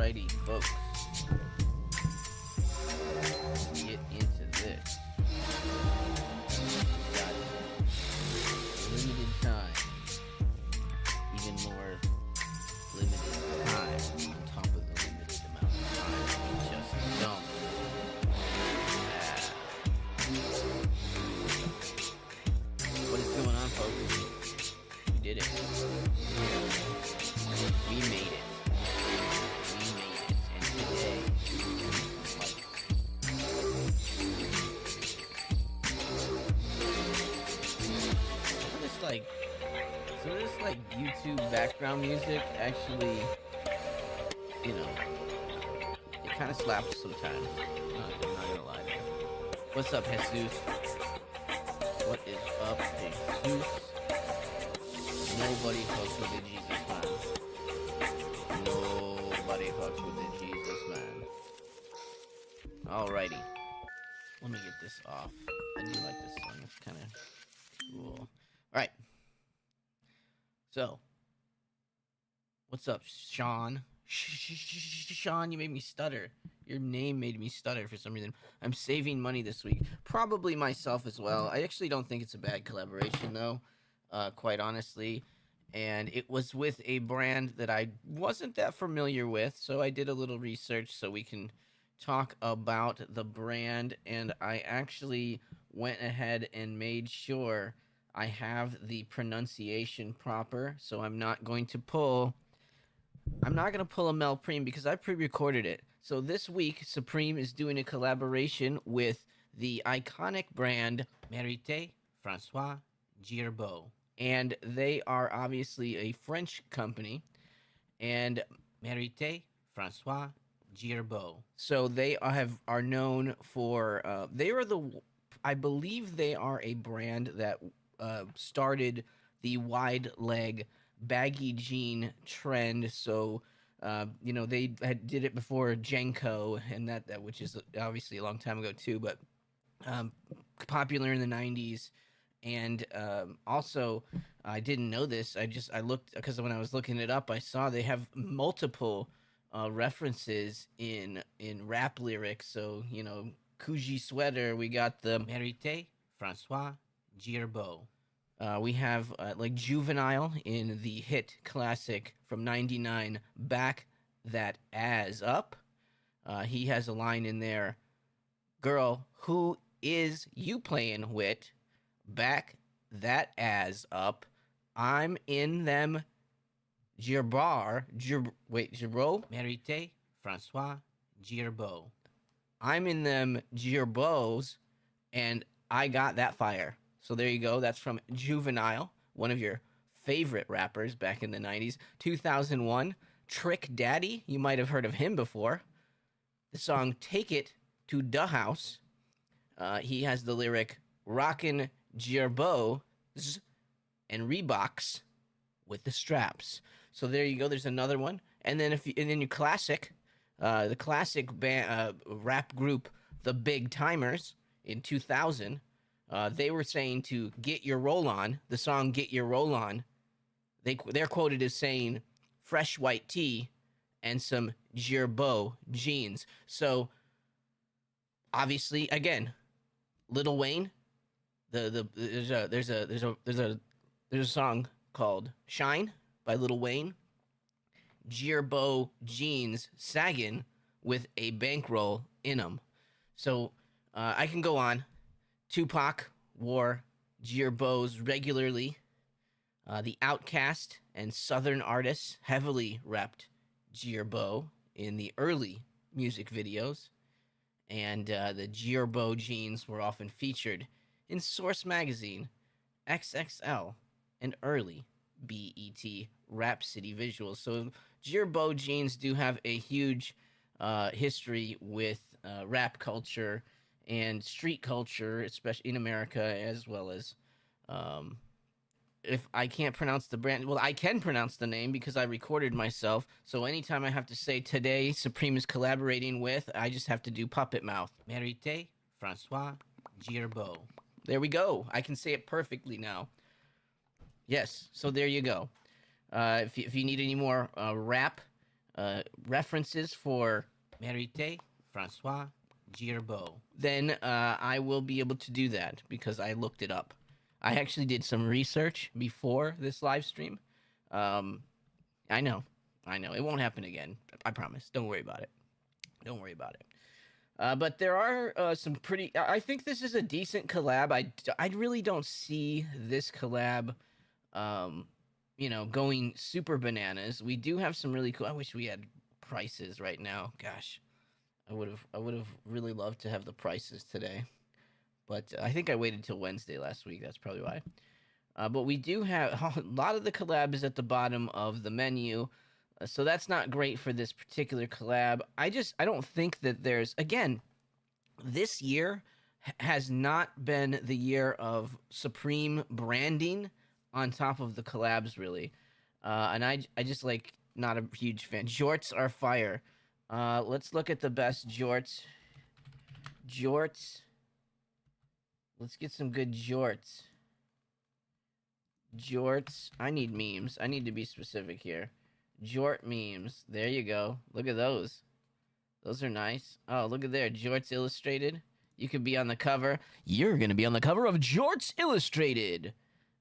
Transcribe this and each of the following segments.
Alrighty, folks. Let's get into this. Got limited time. Even more limited time on top of the limited amount of time we just don't. What is going on, folks? We did it. We made it. And today, some of this YouTube background music actually, you know, it kind of slaps sometimes. I'm not gonna lie there. What's up, Jesus? What is up, Jesus? Nobody fucks with the Jesus man. Nobody fucks with the Jesus man. Alrighty. Let me get this off. I do like this song. It's kind of cool. Alright. So. What's up, Sean? Sean, you made me stutter. Your name made me stutter for some reason. I'm saving money this week. Probably myself as well. I actually don't think it's a bad collaboration, though. Quite honestly. And it was with a brand that I wasn't that familiar with. So I did a little research so we can talk about the brand. And I actually went ahead and made sure I have the pronunciation proper. So I'm not going to pull a Mel Preem because I pre-recorded it. So this week, Supreme is doing a collaboration with the iconic brand Marithé François Girbaud. And they are obviously a French company. And Marithé François Girbaud. So they are known for, I believe they are a brand that started the wide leg baggy jean trend. So they did it before Jenko, and that which is obviously a long time ago too, but popular in the 90s. And also, I didn't know this. I looked because when I was looking it up, I saw they have multiple references in rap lyrics. So Kuji sweater, we got the Marithé François Girbaud. We have like Juvenile in the hit classic from '99, Back That Ass Up. He has a line in there, girl, who is you playing with? Back that ass up. I'm in them Girbaud. Marithé François Girbaud. I'm in them Girbauds, and I got that fire. So there you go. That's from Juvenile, one of your favorite rappers back in the 90s. 2001, Trick Daddy. You might have heard of him before. The song Take It to Da House. He has the lyric, Rockin' Girbauds and Reeboks with the straps. So there you go. There's another one. And then your classic, the classic rap group, The Big Timers in 2000. They were saying to get your roll on, the song Get Your Roll On. They're quoted as saying fresh white tee and some Girbaud jeans. So obviously, again, Lil Wayne, there's a song called Shine by Lil Wayne. Girbaud jeans sagging with a bankroll in them. So I can go on. Tupac wore Girbauds regularly. The Outkast and Southern artists heavily repped Girbaud in the early music videos. And the Girbaud jeans were often featured in Source Magazine, XXL, and early BET Rhapsody visuals. So Girbaud jeans do have a huge history with rap culture and street culture, especially in America, as well as, if I can't pronounce the brand, well, I can pronounce the name because I recorded myself. So anytime I have to say today Supreme is collaborating with, I just have to do puppet mouth. Marithé François Girbaud. There we go. I can say it perfectly now. Yes, so there you go. If you need any more rap references for Marithé François Girbaud, then I will be able to do that because I looked it up. I actually did some research before this live stream. Um, I know, it won't happen again. I promise. Don't worry about it. Don't worry about it. But there are some pretty. I think this is a decent collab. I really don't see this collab, um, going super bananas. We do have some really cool. I wish we had prices right now. Gosh, I would have really loved to have the prices today. But I think I waited till Wednesday last week. That's probably why. But we do have a lot of the collab is at the bottom of the menu. So that's not great for this particular collab. I don't think that there's again this year has not been the year of Supreme branding on top of the collabs really. And I just like not a huge fan. Jorts are fire. Let's look at the best jorts. Jorts. Let's get some good jorts. Jorts. I need memes. I need to be specific here. Jort memes. There you go. Look at those. Those are nice. Oh, look at there. Jorts Illustrated. You could be on the cover. You're going to be on the cover of Jorts Illustrated.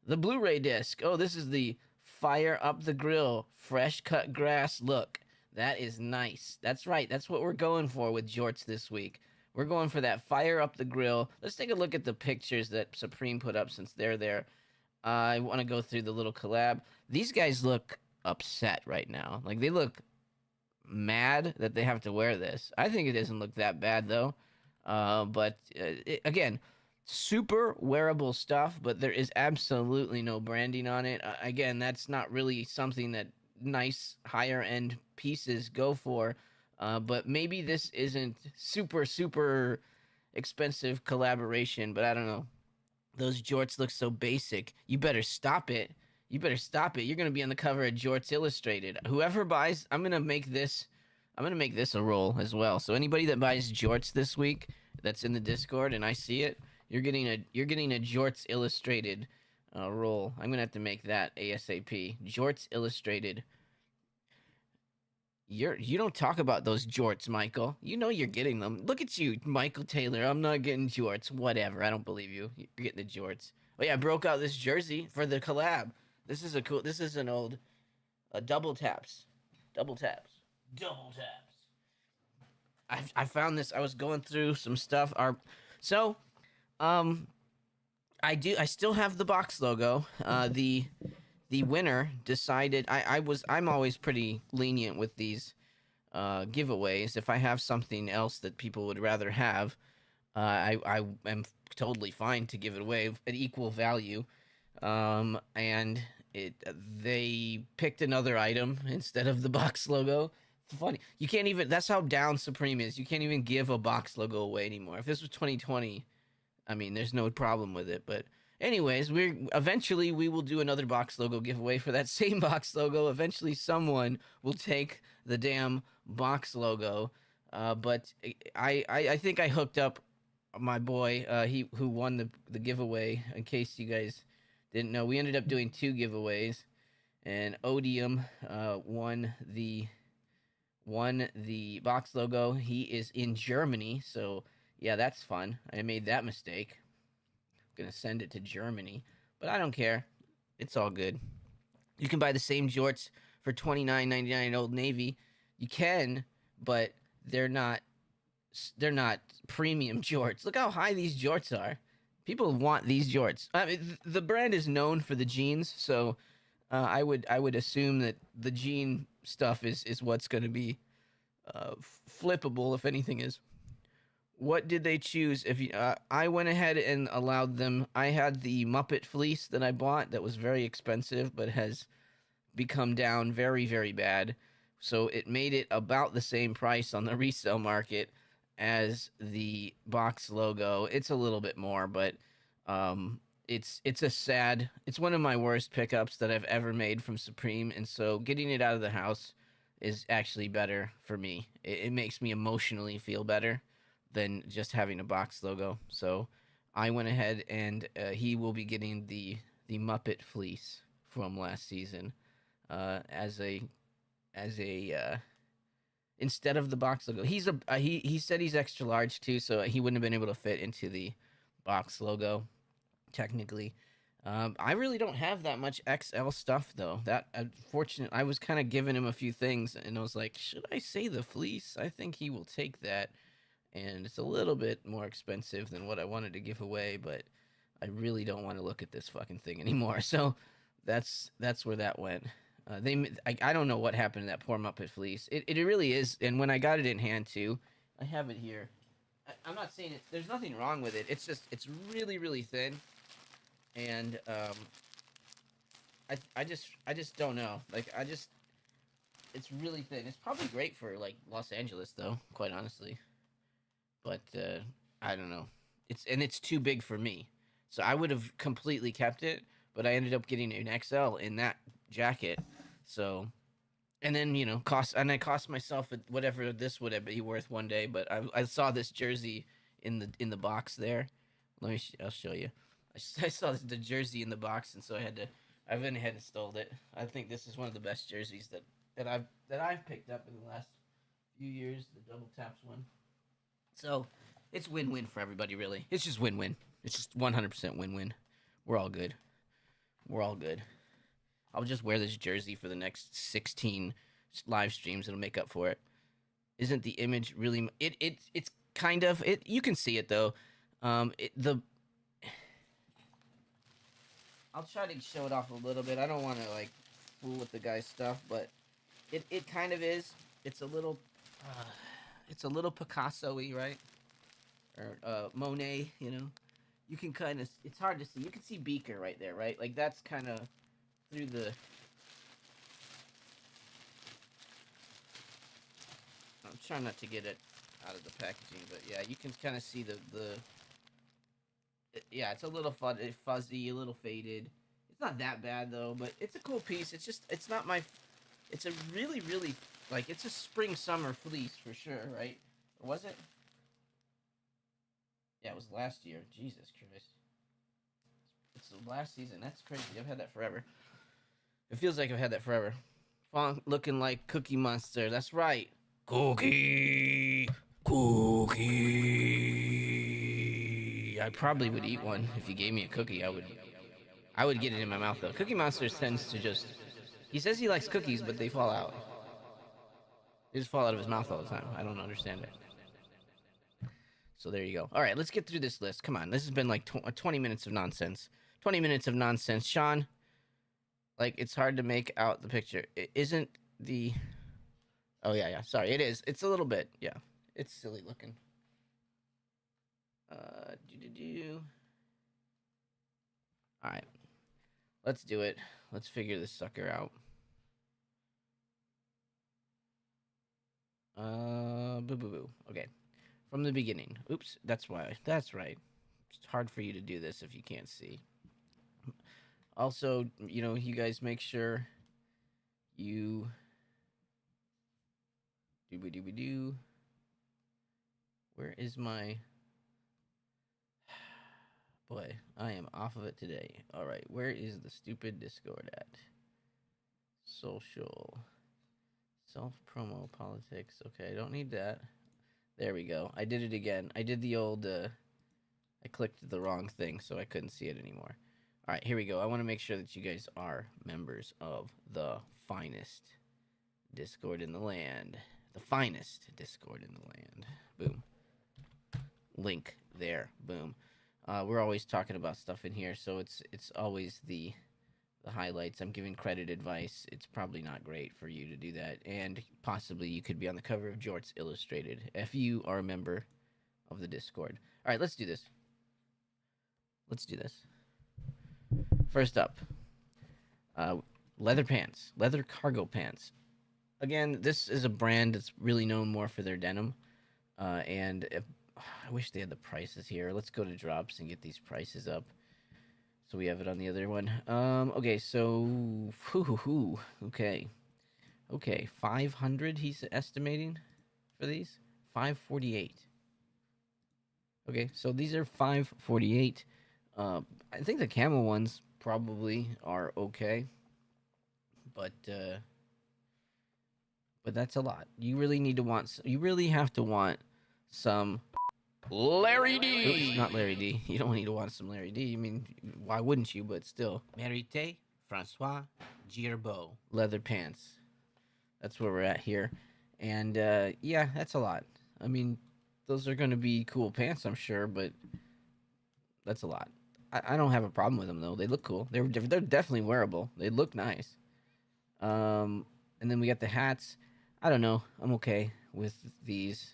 The Blu-ray disc. Oh, this is the fire up the grill. Fresh cut grass look. That is nice. That's right. That's what we're going for with Jorts this week. We're going for that fire up the grill. Let's take a look at the pictures that Supreme put up since they're there. I want to go through the little collab. These guys look upset right now. Like, they look mad that they have to wear this. I think it doesn't look that bad, though. Again, super wearable stuff, but there is absolutely no branding on it. Again, that's not really something that nice higher-end pieces go for. But maybe this isn't super expensive collaboration, but I don't know. Those jorts look so basic. You better stop it. You better stop it. You're gonna be on the cover of Jorts Illustrated. Whoever buys, I'm gonna make this a roll as well. So anybody that buys jorts this week, that's in the Discord, and I see it, you're getting a Jorts Illustrated roll. I'm gonna have to make that ASAP. Jorts Illustrated. You don't talk about those jorts, Michael. You know you're getting them. Look at you, Michael Taylor. I'm not getting jorts. Whatever. I don't believe you. You're getting the jorts. Oh yeah, I broke out this jersey for the collab. This is an old double taps. Double taps. Double taps. I found this. I was going through some stuff. I still have the box logo. The winner decided I'm always pretty lenient with these giveaways. If I have something else that people would rather have, I am totally fine to give it away at equal value. And they picked another item instead of the box logo. It's funny. You can't even. That's how down Supreme is. You can't even give a box logo away anymore. If this was 2020, I mean, there's no problem with it. But anyways, eventually we will do another box logo giveaway for that same box logo. Eventually, someone will take the damn box logo. But I think I hooked up my boy. Who won the giveaway. In case you guys didn't know, we ended up doing 2 giveaways, and Odium won the box logo. He is in Germany, so yeah, that's fun. I made that mistake. I'm gonna send it to Germany, but I don't care. It's all good. You can buy the same jorts for $29.99 at Old Navy. You can, but they're not premium jorts. Look how high these jorts are. People want these jorts. I mean, the brand is known for the jeans, so I would assume that the jean stuff is what's going to be flippable, if anything is. What did they choose? I went ahead and allowed them. I had the Muppet fleece that I bought that was very expensive, but has become down very, very bad. So it made it about the same price on the resale market as the box logo. It's a little bit more, but it's one of my worst pickups that I've ever made from Supreme, and so getting it out of the house is actually better for me. It makes me emotionally feel better than just having a box logo. So I went ahead and he will be getting the Muppet fleece from last season as a instead of the box logo. He's a he said he's extra large too, so he wouldn't have been able to fit into the box logo technically. I really don't have that much XL stuff though. That unfortunate. I was kind of giving him a few things, and I was like, should I say the fleece? I think he will take that, and it's a little bit more expensive than what I wanted to give away, but I really don't want to look at this fucking thing anymore. So that's where that went. I don't know what happened to that poor Muppet fleece. It really is, and when I got it in hand too, I have it here. I'm not saying it. There's nothing wrong with it. It's just it's really really thin, and I just don't know. Like it's really thin. It's probably great for like Los Angeles though, quite honestly. But I don't know. It's too big for me, so I would have completely kept it. But I ended up getting an XL in that jacket, so and then I cost myself whatever this would have been worth one day. But I saw this jersey in the box there. I'll show you. I saw the jersey in the box, and so I went ahead and stole it. I think this is one of the best jerseys that I've picked up in the last few years. The double taps one. So it's win-win for everybody, really. It's just win-win. It's just 100% win-win. We're all good. We're all good. I'll just wear this jersey for the next 16 live streams. It'll make up for it. Isn't the image really? It's kind of it. You can see it though. I'll try to show it off a little bit. I don't want to like fool with the guy's stuff, but it kind of is. It's a little Picasso-y, right? Or Monet, You can kind of, it's hard to see. You can see Beaker right there, right? Like that's kind of through the. I'm trying not to get it out of the packaging, but yeah, you can kind of see the. Yeah, it's a little fuzzy, a little faded. It's not that bad though, but it's a cool piece. It's not my. It's a really, really like it's a spring summer fleece for sure, right? Or was it? Yeah, it was last year. Jesus Christ. It's the last season. That's crazy. I've had that forever. It feels like I've had that forever. Font looking like Cookie Monster. That's right. Cookie. Cookie. I probably would eat one if you gave me a cookie. I would get it in my mouth though. Cookie Monster tends to just. He says he likes cookies, but they fall out. They just fall out of his mouth all the time. I don't understand it. So there you go. All right, let's get through this list. Come on. This has been like 20 minutes of nonsense. 20 minutes of nonsense. Sean, like, it's hard to make out the picture. It isn't the... Oh, yeah. Sorry, it is. It's a little bit. Yeah. It's silly looking. All right. Let's do it. Let's figure this sucker out. Boo. Okay. From the beginning. Oops, that's why. That's right. It's hard for you to do this if you can't see. Also, you guys make sure you do. Where is my... Boy, I am off of it today. All right, where is the stupid Discord at? Social. Self-promo politics. Okay, I don't need that. There we go. I did it again. I did the old... I clicked the wrong thing, so I couldn't see it anymore. All right, here we go. I want to make sure that you guys are members of the finest Discord in the land. The finest Discord in the land. Boom. Link there. Boom. We're always talking about stuff in here, so it's always the highlights. I'm giving credit advice. It's probably not great for you to do that, and possibly you could be on the cover of Jorts Illustrated if you are a member of the Discord. All right, let's do this. First up, leather pants, leather cargo pants. Again, this is a brand that's really known more for their denim, and I wish they had the prices here. Let's go to drops and get these prices up. So we have it on the other one. Okay, so okay, 500 he's estimating for these. 548. Okay, so these are 548. I think the camel ones probably are okay, but but that's a lot. You really need to want. You really have to want some Larry D. Oops, not Larry D. You don't need to want some Larry D. I mean, why wouldn't you? But still, Marithé François Girbaud. leather pants. That's where we're at here, and yeah, that's a lot. I mean, those are going to be cool pants, I'm sure, but that's a lot. I don't have a problem with them though. They look cool. They're definitely wearable. They look nice. And then we got the hats. I don't know. I'm okay with these.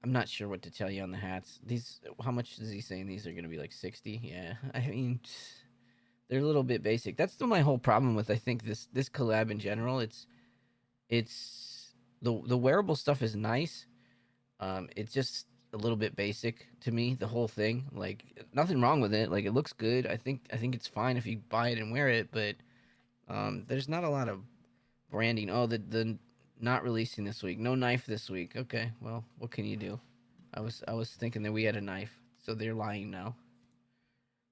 I'm not sure what to tell you on the hats. These, how much is he saying these are going to be, like 60? Yeah. I mean, they're a little bit basic. That's my whole problem with, I think, this collab in general. It's the wearable stuff is nice. It's just a little bit basic to me, the whole thing. Like, nothing wrong with it. Like, it looks good. I think it's fine if you buy it and wear it, but there's not a lot of branding. Oh, the not releasing this week. No knife this week. Okay, well, what can you do? I was thinking that we had a knife, so they're lying now.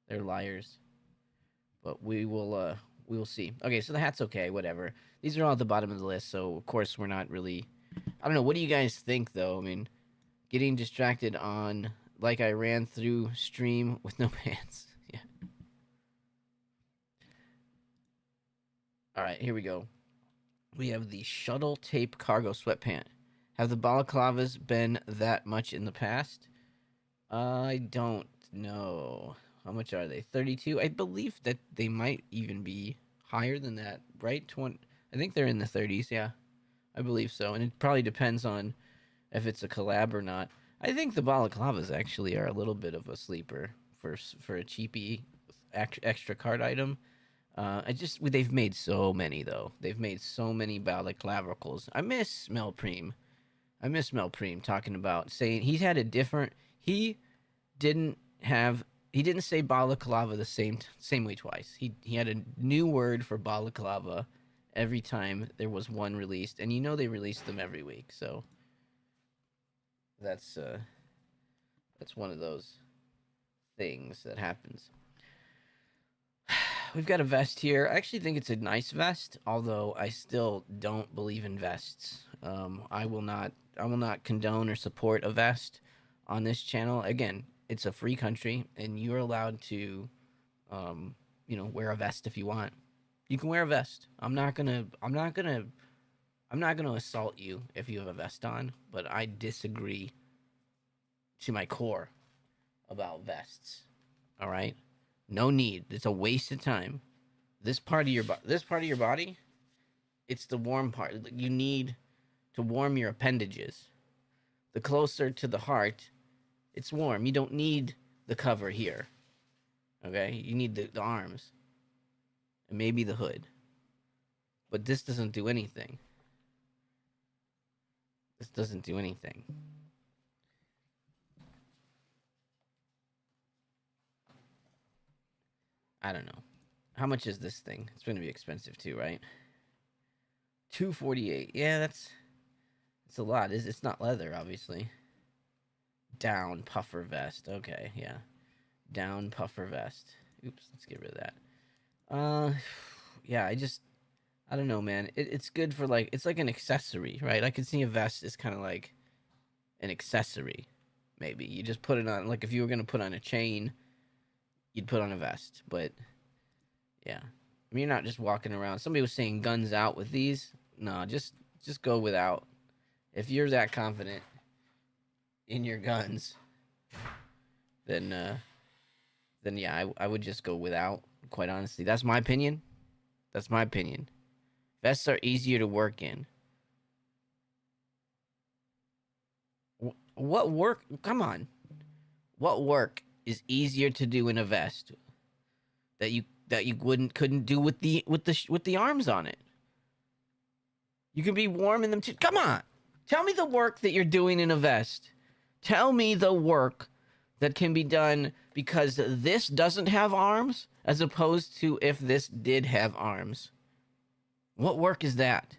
They're liars. But we will see. Okay, so the hat's okay, whatever. These are all at the bottom of the list, so of course we're not really. I don't know. What do you guys think though? I mean, getting distracted on like I ran through stream with no pants. Yeah. All right, here we go. We have the shuttle tape cargo sweatpant. Have the balaclavas been that much in the past? I don't know. How much are they? 32? I believe that they might even be higher than that, right? I think they're in the 30s, yeah. I believe so. And it probably depends on if it's a collab or not. I think the balaclavas actually are a little bit of a sleeper for a cheapy extra card item. They've made so many though. They've made so many balaclavicals. I miss Mel Preem talking about saying he had a different. He didn't say balaclava the same way twice. He had a new word for balaclava every time there was one released, and they released them every week. So that's one of those things that happens. We've got a vest here. I actually think it's a nice vest, although I still don't believe in vests. I will not condone or support a vest on this channel. Again, it's a free country, and you're allowed to, wear a vest if you want. You can wear a vest. I'm not gonna assault you if you have a vest on, but I disagree to my core about vests. All right. No need. It's a waste of time. This part of your body, it's the warm part. You need to warm your appendages. The closer to the heart, it's warm. You don't need the cover here. Okay? You need the arms. And maybe the hood. But this doesn't do anything. This doesn't do anything. I don't know. How much is this thing? It's going to be expensive too, right? $248. Yeah, it's a lot. It's not leather, obviously. Down puffer vest. Okay, yeah. Down puffer vest. Oops, let's get rid of that. Yeah, I don't know, man. It's good for it's like an accessory, right? I could see a vest is kind of like an accessory. Maybe you just put it on, like if you were going to put on a chain, you'd put on a vest, but yeah. I mean, you're not just walking around. Somebody was saying guns out with these. No, just go without. If you're that confident in your guns, then yeah, I would just go without, quite honestly. That's my opinion. Vests are easier to work in. What work? Come on. What work is easier to do in a vest that you couldn't do with the arms on it? You can be warm in them too. Come on, tell me the work that you're doing in a vest. Tell me the work that can be done because this doesn't have arms, as opposed to if this did have arms. What work is that?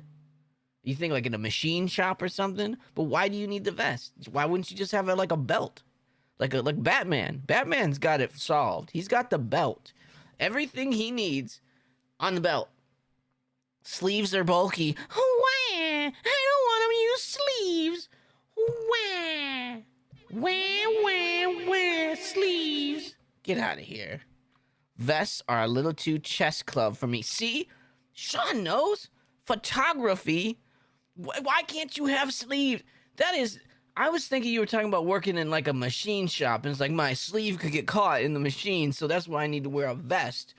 You think like in a machine shop or something? But why do you need the vest? Why wouldn't you just have it like a belt? Like Batman. Batman's got it solved. He's got the belt. Everything he needs on the belt. Sleeves are bulky. sleeves. Wah, wah, sleeves. Get out of here. Vests are a little too chest club for me. See? Sean knows. Photography. Why can't you have sleeves? That is... I was thinking you were talking about working in like a machine shop, and it's like my sleeve could get caught in the machine, so that's why I need to wear a vest.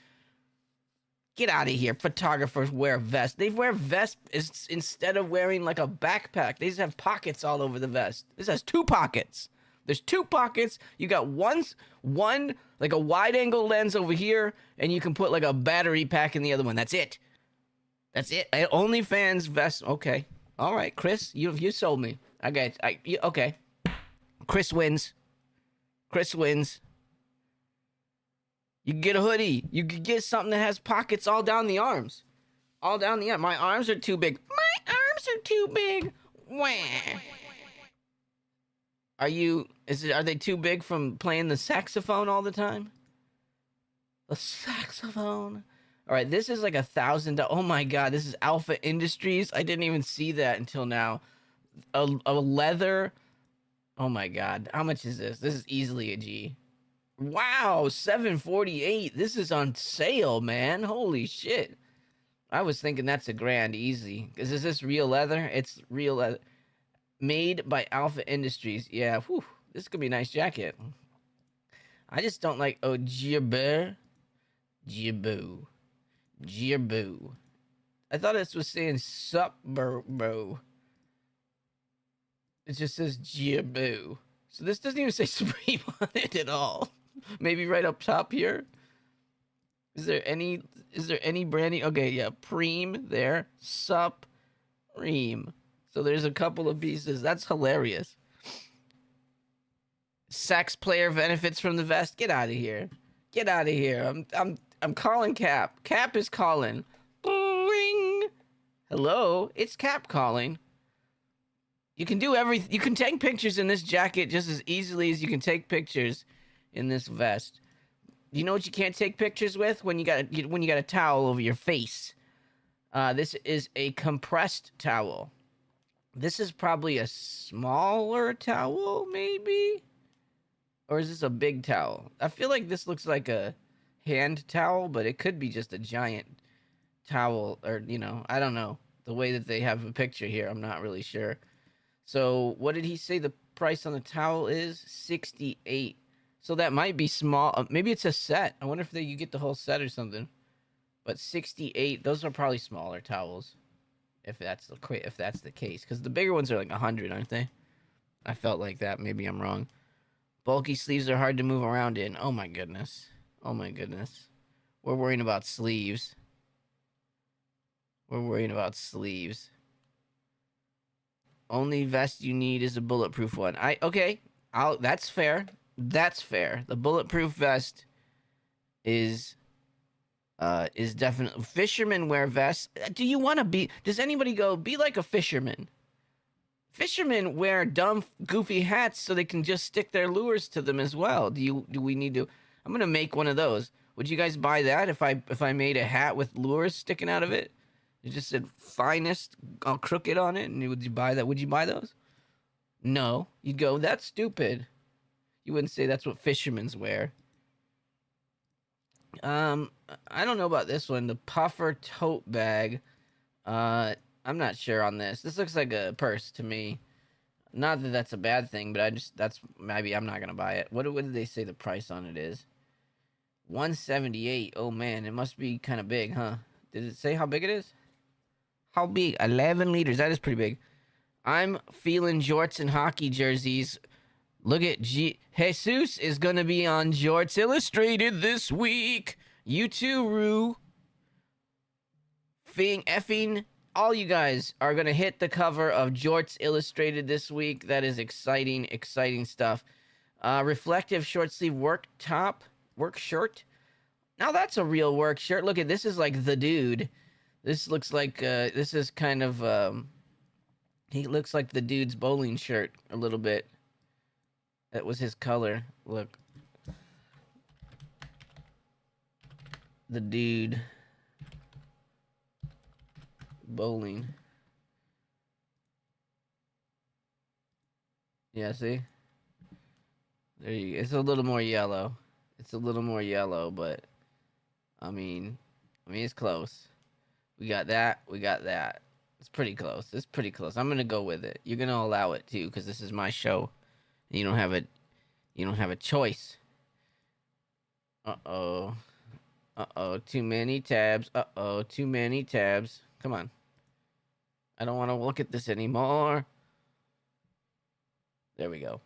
Get out of here. Photographers wear vests. They wear vests instead of wearing like a backpack. They just have pockets all over the vest. This has 2 pockets. There's 2 pockets. You got one like a wide angle lens over here, and you can put like a battery pack in the other one. That's it. That's it. OnlyFans vest. Okay. All right, Chris, you sold me. Okay. Chris wins. Chris wins. You can get a hoodie. You could get something that has pockets all down the arms. All down the arm. My arms are too big. My arms are too big. Wah. Are they too big from playing the saxophone all the time? The saxophone. All right, this is like $1,000. Oh my God, this is Alpha Industries. I didn't even see that until now. A leather. Oh my God, how much is this? This is easily a G. Wow, $748. This is on sale, man. Holy shit. I was thinking that's $1,000 easy. Is this real leather? It's real leather. Made by Alpha Industries. Yeah, whew. This could be a nice jacket. I just don't like... Oh, Girbaud. I thought this was saying sup, bro. It just says Girbaud. So this doesn't even say Supreme on it at all. Maybe right up top here. Is there any branding? Okay, yeah, Preem there. Supreme. So there's a couple of pieces. That's hilarious. Sax player benefits from the vest. Get out of here. Get out of here. I'm calling Cap. Cap is calling. Ring. Hello, it's Cap calling. You can do everything. You can take pictures in this jacket just as easily as you can take pictures in this vest. You know what you can't take pictures with? When you got a towel over your face. This is a compressed towel. This is probably a smaller towel, maybe? Or is this a big towel? I feel like this looks like a hand towel, but it could be just a giant towel, or, I don't know. The way that they have a picture here, I'm not really sure. So, what did he say the price on the towel is? $68. So that might be small. Maybe it's a set. I wonder if you get the whole set or something. But $68, those are probably smaller towels. If that's the case. Because the bigger ones are like $100, aren't they? I felt like that. Maybe I'm wrong. Bulky sleeves are hard to move around in. Oh my goodness. Oh my goodness. We're worrying about sleeves. We're worrying about sleeves. Only vest you need is a bulletproof one. That's fair. That's fair. The bulletproof vest is definitely... Fishermen wear vests. Does anybody be like a fisherman? Fishermen wear dumb, goofy hats so they can just stick their lures to them as well. Do we need to... I'm going to make one of those. Would you guys buy that if I made a hat with lures sticking out of it? It just said finest, all crooked on it, and would you buy that? Would you buy those? No. You'd go, that's stupid. You wouldn't say that's what fishermen's wear. I don't know about this one. The puffer tote bag. I'm not sure on this. This looks like a purse to me. Not that that's a bad thing, but maybe I'm not gonna buy it. What did they say the price on it is? $178. Oh man, it must be kind of big, huh? Did it say how big it is? How big? 11 liters. That is pretty big. I'm feeling jorts and hockey jerseys. Look at Jesus is going to be on Jorts Illustrated this week. You too, Rue. Effing, all you guys are going to hit the cover of Jorts Illustrated this week. That is exciting, exciting stuff. Reflective short sleeve work shirt. Now that's a real work shirt. Look at this is like the dude. This looks like, this is kind of, he looks like the dude's bowling shirt a little bit. That was his color. Look. The dude. Bowling. Yeah, see? There you go. It's a little more yellow. It's a little more yellow, but I mean, it's close. We got that. We got that. It's pretty close. It's pretty close. I'm gonna go with it. You're gonna allow it too, because this is my show. You don't have a, you don't have a choice. Uh oh. Uh oh. Too many tabs. Uh oh. Too many tabs. Come on. I don't want to look at this anymore. There we go.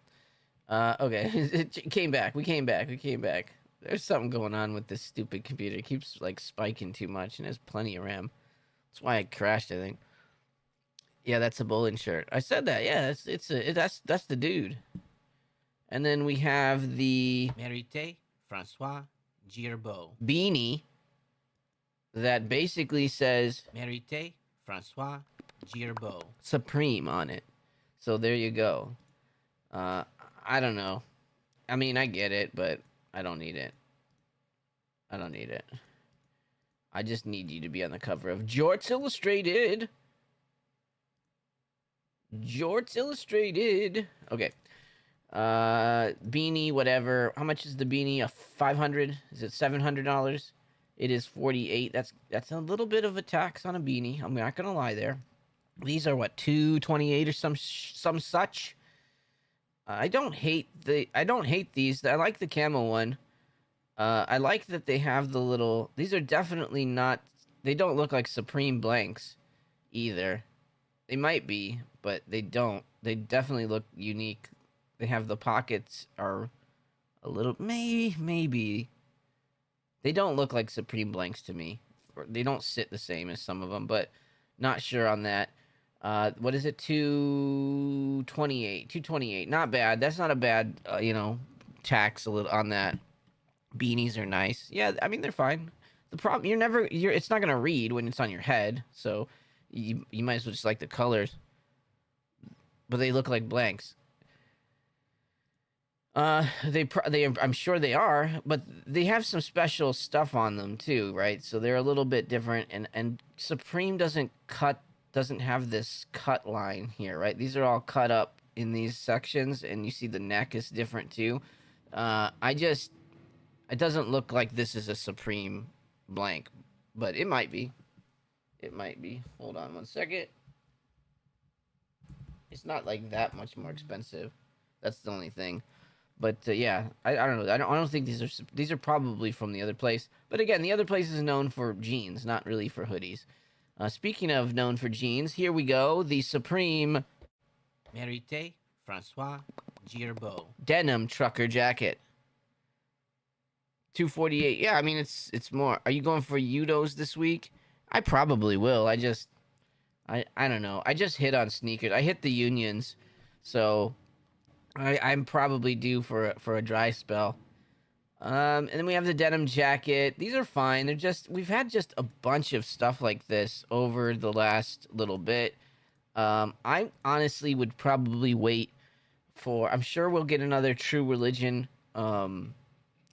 Okay. It came back. We came back. We came back. There's something going on with this stupid computer. It keeps like spiking too much, and there's plenty of RAM. That's why it crashed, I think. Yeah, that's a bowling shirt. I said that. Yeah, that's the dude. And then we have the Marithé François Girbaud. beanie that basically says Marithé François Girbaud. Supreme on it. So there you go. I don't know. I mean, I get it, but I don't need it. I don't need it. I just need you to be on the cover of Jorts Illustrated. Jorts Illustrated. Okay. Beanie, whatever. How much is the beanie? A 500? Is it $700? It is 48. That's a little bit of a tax on a beanie. I'm not gonna lie there. These are what, 228 or some such. I don't hate these. I like the camo one. I like that they have the little. These are definitely not. They don't look like Supreme blanks, either. They might be, but they don't. They definitely look unique. They have the pockets are a little maybe. They don't look like Supreme blanks to me. They don't sit the same as some of them, but not sure on that. What is it? 228. 228. Not bad. That's not a bad, tax a little on that. Beanies are nice. Yeah, I mean they're fine. The problem it's not gonna read when it's on your head, so you might as well just like the colors. But they look like blanks. I'm sure they are, but they have some special stuff on them too, right? So they're a little bit different, and Supreme doesn't have this cut line here, right? These are all cut up in these sections, and you see the neck is different too. It doesn't look like this is a Supreme blank, but it might be. It might be. Hold on one second. It's not like that much more expensive. That's the only thing. But yeah, I don't know. I don't think these are probably from the other place. But again, the other place is known for jeans, not really for hoodies. Speaking of known for jeans, here we go. The Supreme Marithé François Girbaud. denim trucker jacket. 248. Yeah, I mean it's more. Are you going for Udos this week? I probably will. I don't know. I just hit on sneakers. I hit the Unions, so I'm probably due for a dry spell. And then we have the denim jacket. These are fine. We've had just a bunch of stuff like this over the last little bit. I honestly would probably wait for. I'm sure we'll get another True Religion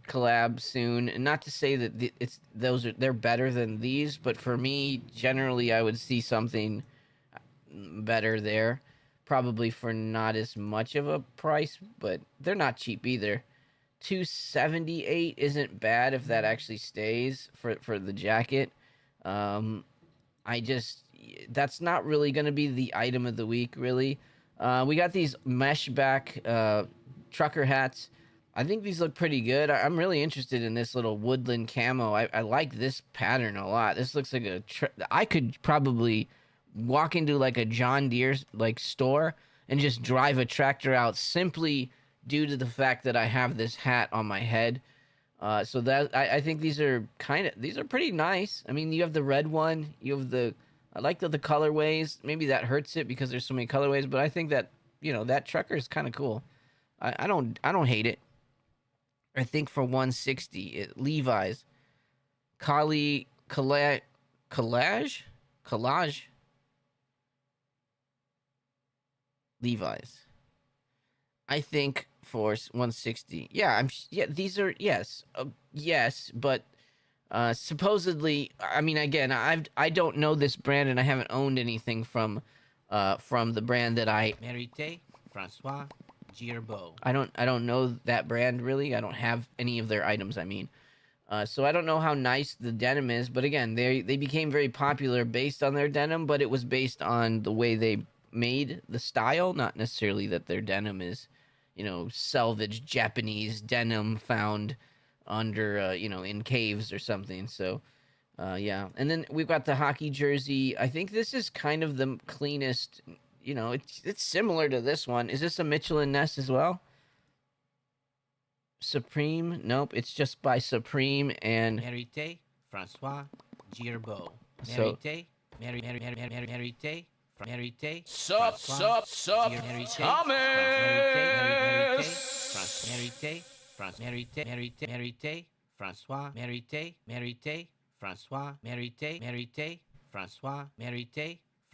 collab soon, and not to say that they're better than these, but for me, generally, I would see something better there. Probably for not as much of a price, but they're not cheap either. 278 isn't bad if that actually stays for the jacket. That's not really going to be the item of the week, really. We got these mesh back trucker hats. I think these look pretty good. I'm really interested in this little woodland camo. I like this pattern a lot. This looks like I could probably walk into like a John Deere like store and just drive a tractor out simply due to the fact that I have this hat on my head. So that I think these are pretty nice. I mean, you have the red one, I like the colorways. Maybe that hurts it because there's so many colorways, but I think that that trucker is kind of cool. I don't hate it. I think for 160, Levi's, collage, Levi's. I think for 160. Yeah, these are yes, but supposedly, I mean, again, I don't know this brand and I haven't owned anything from the brand that I Marithé François Girbaud. I don't know that brand really. I don't have any of their items. I mean, so I don't know how nice the denim is. But again, they became very popular based on their denim, but it was based on the way they made the style, not necessarily that their denim is, salvaged Japanese denim found under, in caves or something. So, yeah. And then we've got the hockey jersey. I think this is kind of the cleanest. It's similar to this one. Is this a Mitchell and Ness as well? Supreme? Nope. It's just by Supreme and Marithé François Girbaud. so. Marithé, Marithé, Marithé. Sup, Marithé, Thomas. Marithé, François, Marithé, François,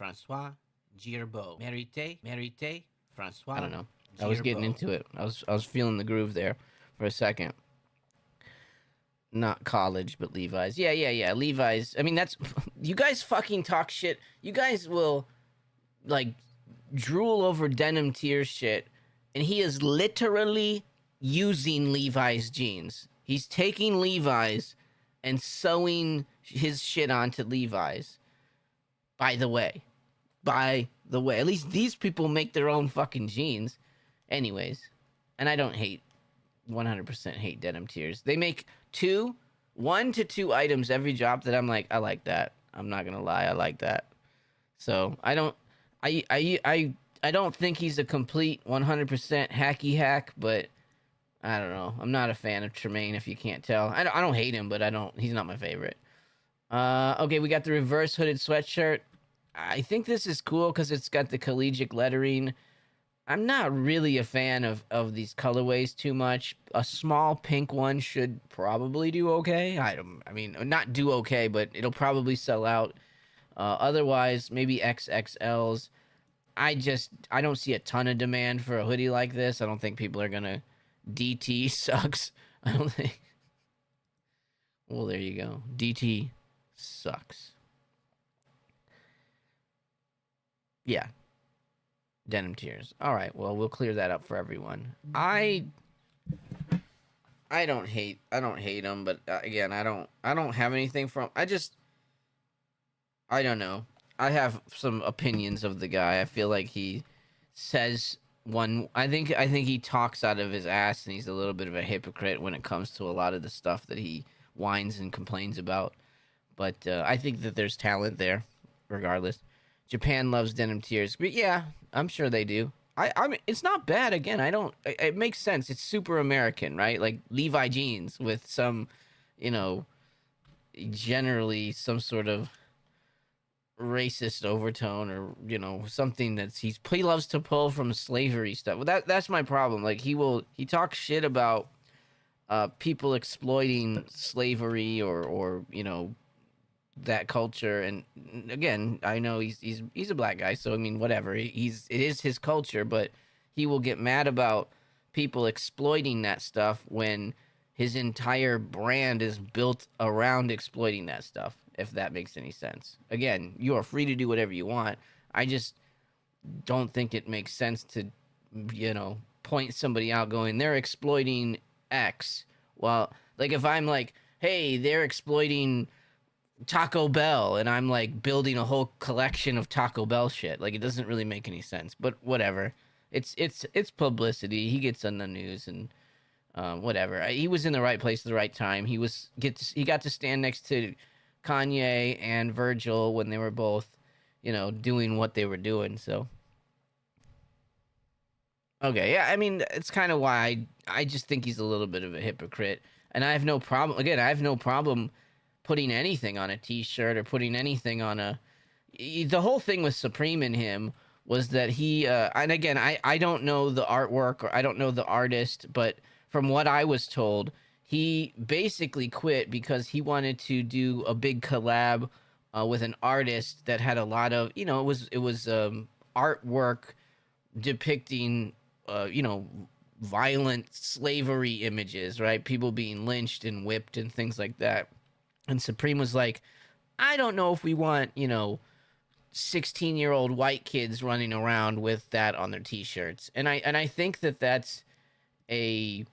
François, Girbaud. Marithé, François. I don't know. I was getting into it. I was feeling the groove there for a second. Not college, but Levi's. Yeah. Levi's. I mean, that's you guys fucking talk shit. You guys will like drool over denim tier shit, and he is literally using Levi's jeans. He's taking Levi's and sewing his shit onto Levi's. By the way, at least these people make their own fucking jeans. Anyways, and I don't 100% hate denim tiers. They make 1 to 2 items every drop that I'm like, I like that. I'm not gonna lie, I like that. So I don't think he's a complete 100% hacky hack, but I don't know. I'm not a fan of Tremaine, if you can't tell. I don't hate him, but he's not my favorite. Okay, we got the reverse hooded sweatshirt. I think this is cool because it's got the collegiate lettering. I'm not really a fan of these colorways too much. A small pink one should probably do okay. I mean, not do okay, but it'll probably sell out. Otherwise, maybe XXLs. I don't see a ton of demand for a hoodie like this. I don't think people are gonna. DT sucks. I don't think. Well, there you go. DT sucks. Yeah. Denim tiers. All right. Well, we'll clear that up for everyone. I don't hate them, but again, I don't have anything from. I don't know. I have some opinions of the guy. I feel like he says I think he talks out of his ass, and he's a little bit of a hypocrite when it comes to a lot of the stuff that he whines and complains about. But I think that there's talent there, regardless. Japan loves denim tiers, but yeah, I'm sure they do. I mean, it's not bad. Again, it makes sense. It's super American, right? Like Levi jeans with some, generally some sort of racist overtone, or something that he loves to pull from slavery stuff. Well, that's my problem. Like he talks shit about people exploiting slavery or that culture. And again, I know he's a black guy, so I mean, whatever. It is his culture, but he will get mad about people exploiting that stuff when his entire brand is built around exploiting that stuff, if that makes any sense. Again, you are free to do whatever you want. I just don't think it makes sense to, point somebody out going, they're exploiting X. Well, like if I'm like, hey, they're exploiting Taco Bell, and I'm like building a whole collection of Taco Bell shit. Like, it doesn't really make any sense, but whatever. It's publicity. He gets on the news, and whatever. He was in the right place at the right time. He got to stand next to Kanye and Virgil when they were both, doing what they were doing. So, okay, yeah. I mean, it's kind of why I just think he's a little bit of a hypocrite, and I have no problem. Again, I have no problem putting anything on a T-shirt or putting anything on a. The whole thing with Supreme in him was that he, and again, I don't know the artwork or I don't know the artist, but from what I was told, he basically quit because he wanted to do a big collab with an artist that had a lot of, it was artwork depicting, violent slavery images, right? People being lynched and whipped and things like that. And Supreme was like, I don't know if we want, 16-year-old white kids running around with that on their t-shirts. And I think that that's a,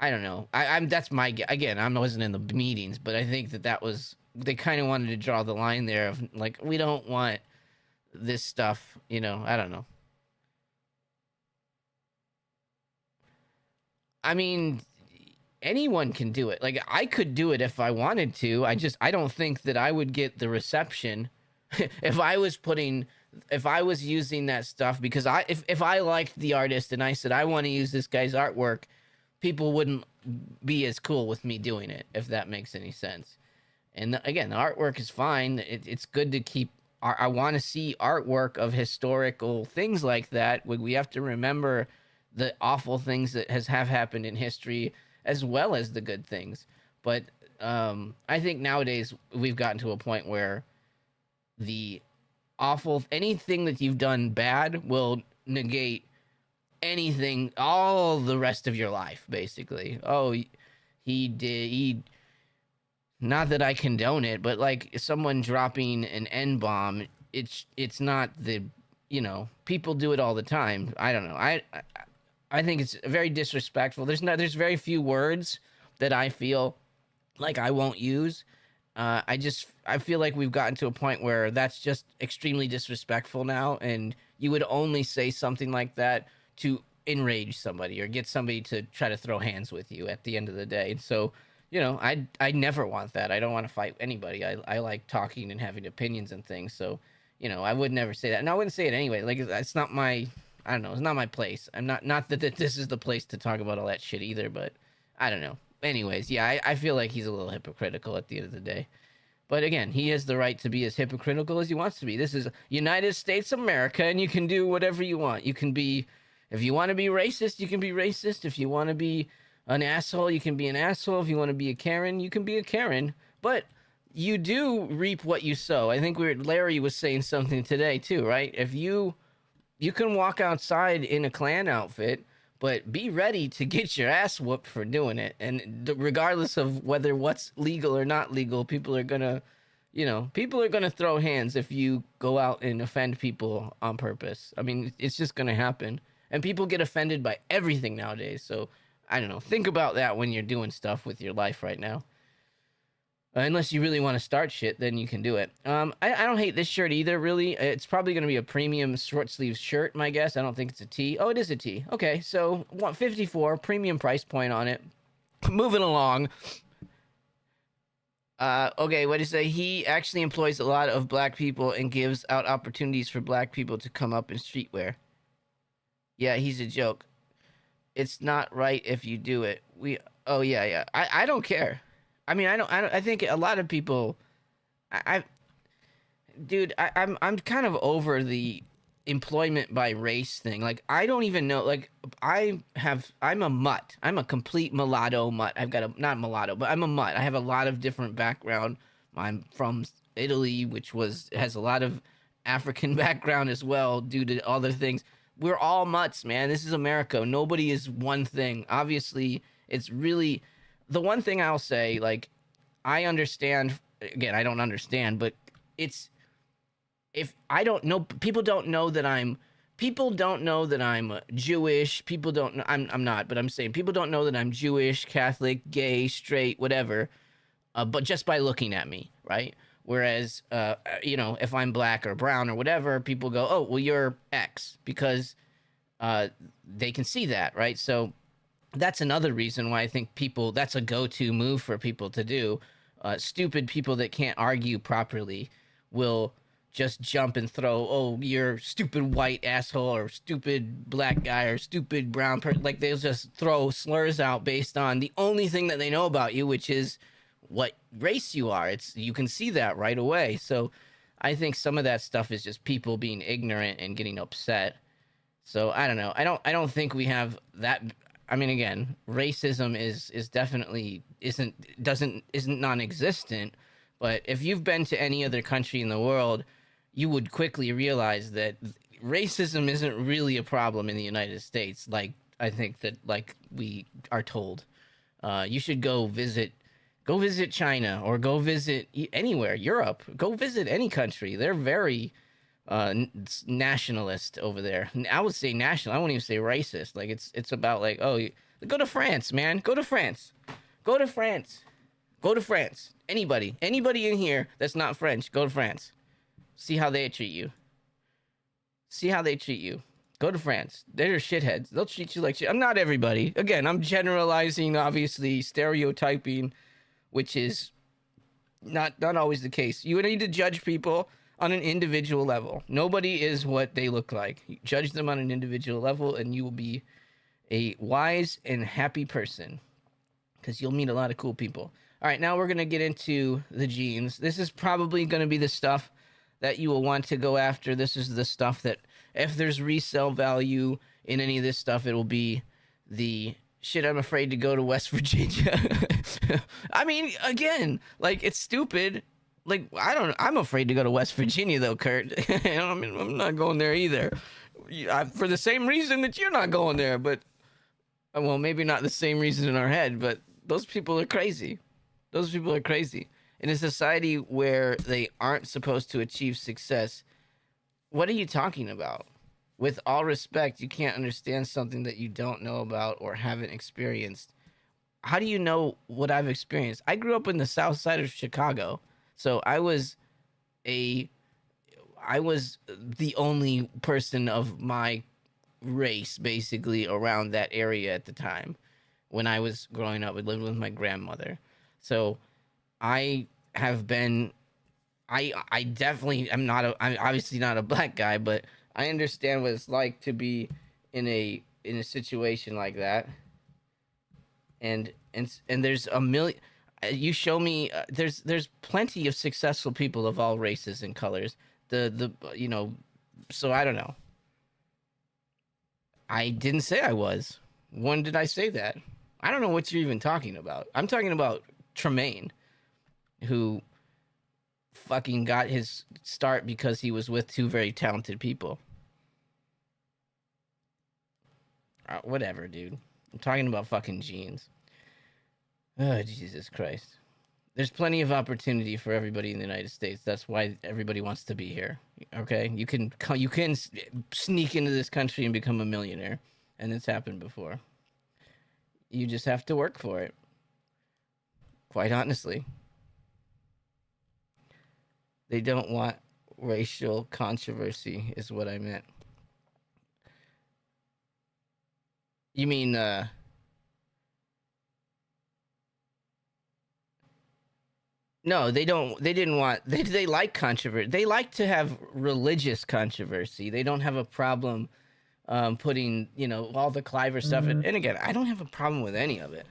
I don't know. I'm that's my, again, I wasn't in the meetings, but I think that that was, they kind of wanted to draw the line there of like, we don't want this stuff, you know, I don't know. I mean, anyone can do it. Like, I could do it if I wanted to. I don't think that I would get the reception if I was putting, if I was using that stuff, because if I liked the artist and I said I want to use this guy's artwork, people wouldn't be as cool with me doing it, if that makes any sense. And again, the artwork is fine. It's good to keep. I want to see artwork of historical things like that. We have to remember the awful things that have happened in history, as well as the good things. But I think nowadays we've gotten to a point where the awful, anything that you've done bad will negate anything, all the rest of your life, basically. Oh, he not that I condone it, but like someone dropping an N-bomb, it's not the, you know, people do it all the time. I don't know. I think it's very disrespectful. There's very few words that I feel like I won't use. I feel like we've gotten to a point where that's just extremely disrespectful now, and you would only say something like that to enrage somebody or get somebody to try to throw hands with you at the end of the day. So, you know, I never want that. I don't want to fight anybody. I like talking and having opinions and things. So, you know, I would never say that. And I wouldn't say it anyway. Like, it's not my, I don't know, it's not my place. I'm not that this is the place to talk about all that shit either, but I don't know. Anyways, yeah, I feel like he's a little hypocritical at the end of the day. But again, he has the right to be as hypocritical as he wants to be. This is United States of America, and you can do whatever you want. You can be, if you want to be racist, you can be racist. If you want to be an asshole, you can be an asshole. If you want to be a Karen, you can be a Karen. But you do reap what you sow. I think Larry was saying something today too, right? If you can walk outside in a Klan outfit, but be ready to get your ass whooped for doing it. And regardless of whether what's legal or not legal, people are gonna, you know, people are gonna throw hands if you go out and offend people on purpose. I mean, it's just gonna happen. And people get offended by everything nowadays. So I don't know. Think about that when you're doing stuff with your life right now. Unless you really want to start shit, then you can do it. I don't hate this shirt either, really. It's probably going to be a premium short sleeve shirt, my guess. I don't think it's a tee. Oh, it is a tee. Okay, so 154, premium price point on it. Moving along. Okay, what did he say? He actually employs a lot of black people and gives out opportunities for black people to come up in streetwear. Yeah, he's a joke. It's not right if you do it. Oh, yeah. I don't care. I mean, I think a lot of people, dude, I'm kind of over the employment by race thing. Like, I don't even know, like, I'm a mutt. I'm a complete mulatto mutt. Not mulatto, but I'm a mutt. I have a lot of different background. I'm from Italy, which has a lot of African background as well, due to other things. We're all mutts, man. This is America. Nobody is one thing. Obviously, it's really, the one thing I'll say, like, I understand, again, I don't understand, but it's, if I don't know, people don't know that I'm Jewish. People don't know, I'm not, but I'm saying people don't know that I'm Jewish, Catholic, gay, straight, whatever, but just by looking at me, right? Whereas, you know, if I'm black or brown or whatever, people go, oh, well, you're X, because they can see that, right? So that's another reason why I think that's a go-to move for people to do. Stupid people that can't argue properly will just jump and throw, oh, you're stupid white asshole, or stupid black guy, or stupid brown person. Like, they'll just throw slurs out based on the only thing that they know about you, which is what race you are. You can see that right away. So I think some of that stuff is just people being ignorant and getting upset. So I don't know. I don't think we have that. I mean, again, racism is definitely isn't non-existent. But if you've been to any other country in the world, you would quickly realize that racism isn't really a problem in the United States. Like, I think that, like, we are told. You should go visit China, or go visit anywhere, Europe. Go visit any country. They're very nationalist over there. I would say national. I wouldn't even say racist. Like it's about like, oh, go to France, man. Go to France. Go to France. Go to France. Anybody in here that's not French, go to France. See how they treat you. See how they treat you. Go to France. They're shitheads. They'll treat you like shit. I'm not everybody. Again, I'm generalizing, obviously stereotyping, which is not always the case. You need to judge people on an individual level. Nobody is what they look like. You judge them on an individual level, and you will be a wise and happy person because you'll meet a lot of cool people. All right, now we're going to get into the jeans. This is probably going to be the stuff that you will want to go after. This is the stuff that, if there's resale value in any of this stuff, it will be the shit. I'm afraid to go to West Virginia. I mean, again, like, it's stupid. Like, I'm afraid to go to West Virginia, though, Kurt. I mean, I'm not going there either. For the same reason that you're not going there, but, well, maybe not the same reason in our head, but those people are crazy. Those people are crazy. In a society where they aren't supposed to achieve success, what are you talking about? With all respect, you can't understand something that you don't know about or haven't experienced. How do you know what I've experienced? I grew up in the south side of Chicago, so I was the only person of my race basically around that area at the time. When I was growing up, I lived with my grandmother. So I have been, I definitely am I'm obviously not a black guy, but I understand what it's like to be in a situation like that. And there's a million, you show me, there's plenty of successful people of all races and colors. So I don't know. I didn't say I was. When did I say that? I don't know what you're even talking about. I'm talking about Tremaine, who fucking got his start because he was with two very talented people. Whatever, dude. I'm talking about fucking jeans. Oh, Jesus Christ. There's plenty of opportunity for everybody in the United States. That's why everybody wants to be here. Okay? You can sneak into this country and become a millionaire. And it's happened before. You just have to work for it. Quite honestly. They don't want racial controversy, is what I meant. You mean, no, they don't. They didn't want. They like controversy. They like to have religious controversy. They don't have a problem putting, all the Cliver stuff. And again, I don't have a problem with any of it.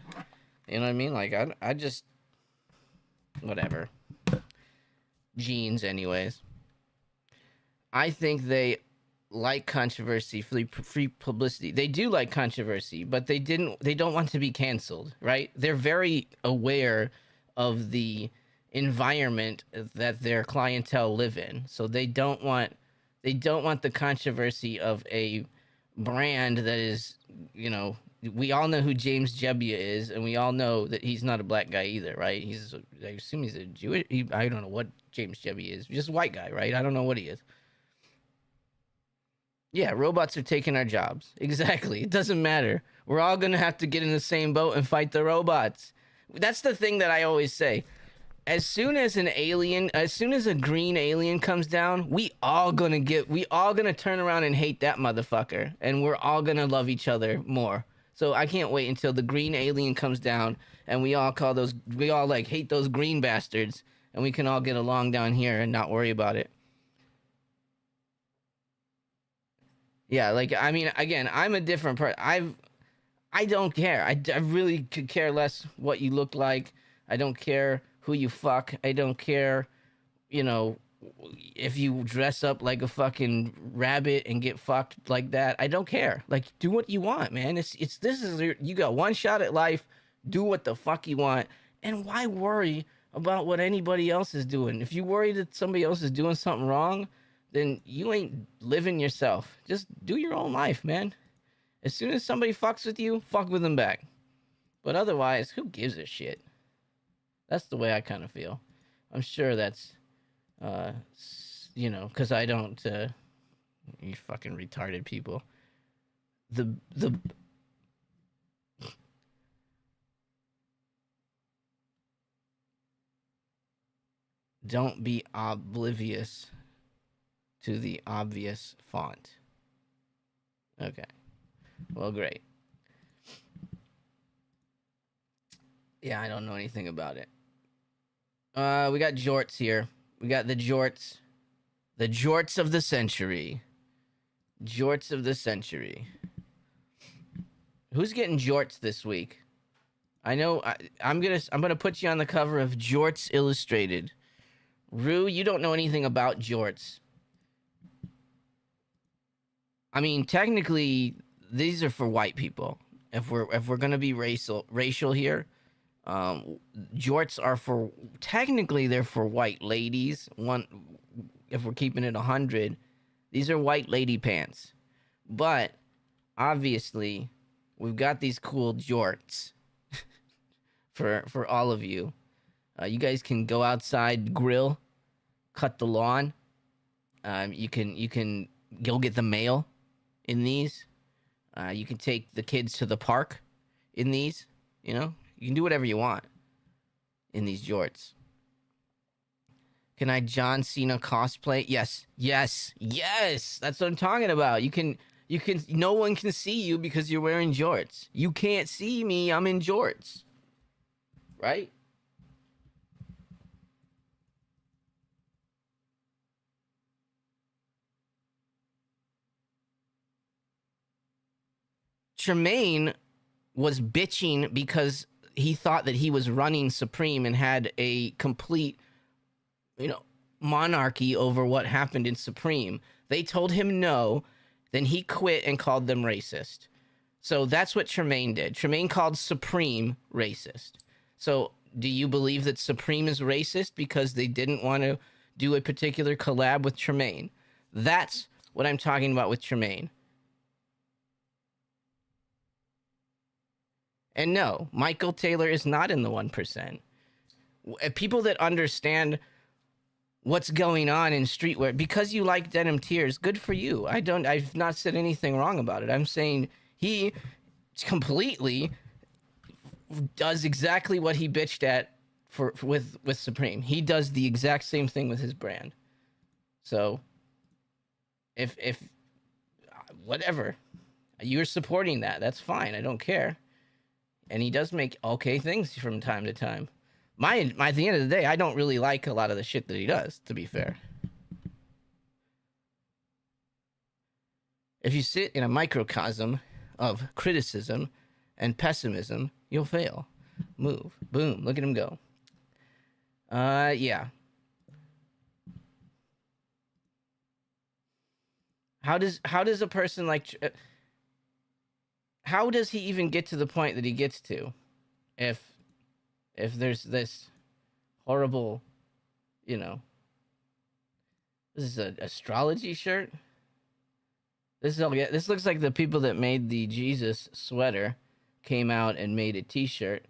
You know what I mean? Like, I just, whatever. Jeans, anyways. I think they like controversy, free publicity. They do like controversy, but they don't want to be canceled, right? They're very aware of the environment that their clientele live in. So they don't want the controversy of a brand that is, we all know who James Jebbia is, and we all know that he's not a black guy either, right? I assume he's a Jewish. I don't know what James Jebbia is. Just a white guy, right? I don't know what he is. Yeah, robots are taking our jobs. Exactly. It doesn't matter. We're all gonna have to get in the same boat and fight the robots. That's the thing that I always say. As soon as a green alien comes down, we all gonna turn around and hate that motherfucker, and we're all gonna love each other more. So I can't wait until the green alien comes down, and we all hate those green bastards, and we can all get along down here and not worry about it. Yeah, like, I mean, again, I'm a different person. I don't care. I really could care less what you look like. I don't care who you fuck. I don't care, if you dress up like a fucking rabbit and get fucked like that. I don't care. Like, do what you want, man. You got one shot at life. Do what the fuck you want. And why worry about what anybody else is doing? If you worry that somebody else is doing something wrong, then you ain't living yourself. Just do your own life, man. As soon as somebody fucks with you, fuck with them back. But otherwise, who gives a shit? That's the way I kind of feel. I'm sure that's you know, because I don't. You fucking retarded people. The don't be oblivious to the obvious font. Okay. Well, great. Yeah, I don't know anything about it. We got jorts here. We got the jorts. The jorts of the century. Jorts of the century. Who's getting jorts this week? I know I'm gonna put you on the cover of Jorts Illustrated. Rue, you don't know anything about jorts. I mean, technically, these are for white people. If we're gonna be racial here, jorts are for, technically they're for white ladies. One, if we're keeping it 100, these are white lady pants. But obviously, we've got these cool jorts for all of you. You guys can go outside, grill, cut the lawn. You can go get the mail in these. You can take the kids to the park in these. You know, you can do whatever you want in these jorts. Can I John Cena cosplay? Yes. That's what I'm talking about. You can. No one can see you because you're wearing jorts. You can't see me. I'm in jorts. Right? Tremaine was bitching because he thought that he was running Supreme and had a complete, monarchy over what happened in Supreme. They told him no, then he quit and called them racist. So that's what Tremaine did. Tremaine called Supreme racist. So do you believe that Supreme is racist because they didn't want to do a particular collab with Tremaine? That's what I'm talking about with Tremaine. And no, Michael Taylor is not in the 1%. People that understand what's going on in streetwear, because you like denim tears, good for you. I've not said anything wrong about it. I'm saying he completely does exactly what he bitched at with Supreme. He does the exact same thing with his brand. So if whatever, you're supporting that, that's fine. I don't care. And he does make okay things from time to time. At the end of the day, I don't really like a lot of the shit that he does, to be fair. If you sit in a microcosm of criticism and pessimism, you'll fail. Move. Boom. Look at him go. Yeah. How does a person like... how does he even get to the point that he gets to if there's this horrible, this is an astrology shirt? This looks like the people that made the Jesus sweater came out and made a t-shirt.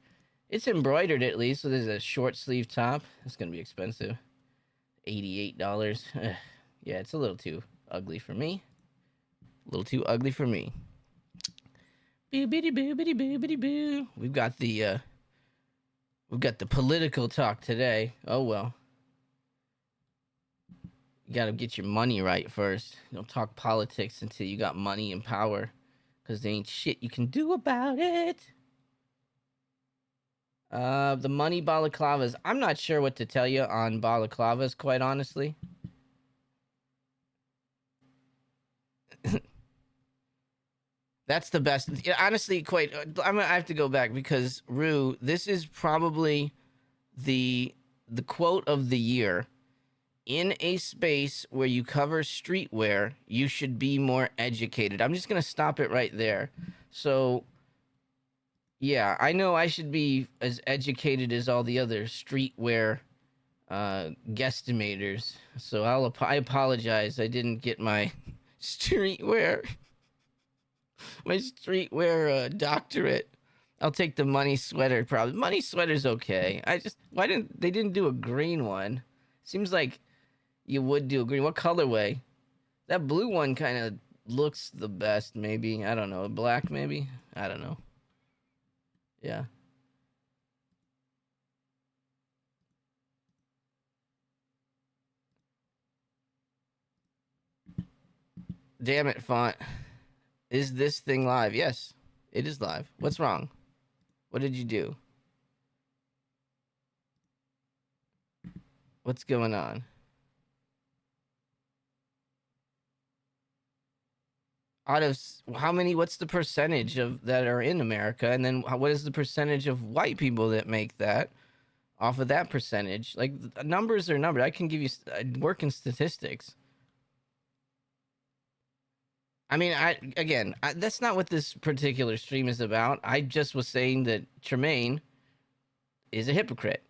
It's embroidered at least, so there's a short sleeve top. It's gonna be expensive. $88. Yeah, it's a little too ugly for me. A little too ugly for me. Boo-bitty boo-bitty boo-bitty boo. We've got the political talk today. Oh well. You gotta get your money right first. You don't talk politics until you got money and power, because there ain't shit you can do about it. The money balaclavas. I'm not sure what to tell you on balaclavas, quite honestly. That's the best. Honestly, I have to go back because, Rue, this is probably the quote of the year. In a space where you cover streetwear, you should be more educated. I'm just going to stop it right there. So, yeah, I know I should be as educated as all the other streetwear guesstimators. So I apologize. I didn't get my streetwear doctorate. I'll take the money sweater probably. Money sweater's okay. They didn't do a green one. Seems like You would do a green. What colorway? That blue one kind of looks the best, maybe. I don't know. Black, maybe? I don't know. Yeah. Damn it, font. Is this thing live? Yes, it is live. What's wrong? What did you do? What's going on? Out of how many? What's the percentage of that are in America? And then what is the percentage of white people that make that off of that percentage? Like, numbers are numbers. I can give you. I work in statistics. I mean, that's not what this particular stream is about. I just was saying that Tremaine is a hypocrite,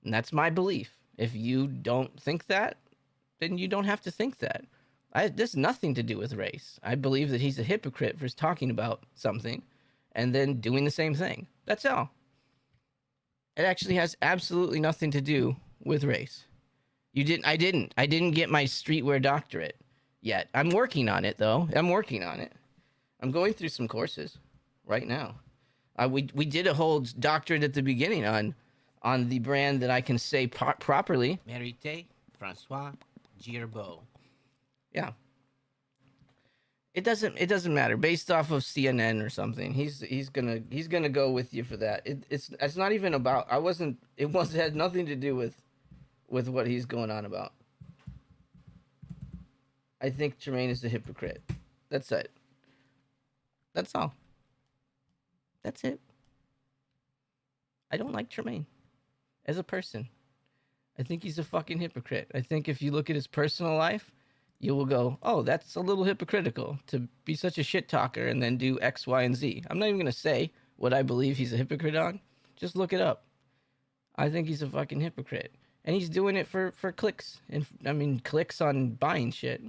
and that's my belief. If you don't think that, then you don't have to think that. There's nothing to do with race. I believe that he's a hypocrite for talking about something and then doing the same thing. That's all. It actually has absolutely nothing to do with race. I didn't get my streetwear doctorate yet. I'm working on it, though. I'm working on it. I'm going through some courses right now. We did a whole doctorate at the beginning on the brand that I can say properly. Marithé François Girbaud. Yeah. It doesn't matter. Based off of CNN or something, he's gonna go with you for that. It's not even about. It had nothing to do with what he's going on about. I think Tremaine is a hypocrite. That's it. That's all. That's it. I don't like Tremaine as a person. I think he's a fucking hypocrite. I think if you look at his personal life, you will go, oh, that's a little hypocritical to be such a shit talker and then do X, Y, and Z. I'm not even going to say what I believe he's a hypocrite on. Just look it up. I think he's a fucking hypocrite. And he's doing it for clicks. And clicks on buying shit,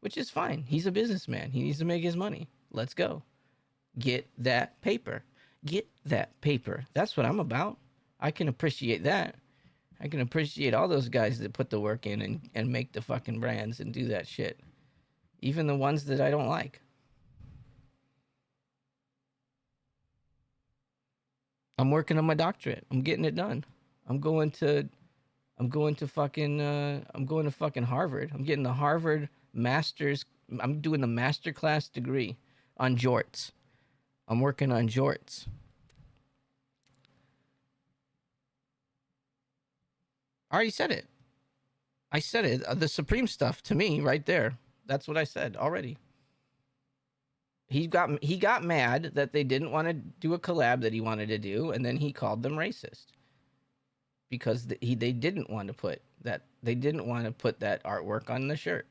which is fine. He's a businessman. He needs to make his money. Let's go. Get that paper. Get that paper. That's what I'm about. I can appreciate that. I can appreciate all those guys that put the work in and make the fucking brands and do that shit. Even the ones that I don't like. I'm working on my doctorate. I'm getting it done. I'm going to fucking Harvard. I'm getting the Harvard master's. I'm doing the master class degree on jorts. I'm working on jorts. I already said it. I said it. The Supreme stuff to me right there. That's what I said already. He got mad that they didn't want to do a collab that he wanted to do, and then he called them racist because they didn't want to put that artwork on the shirt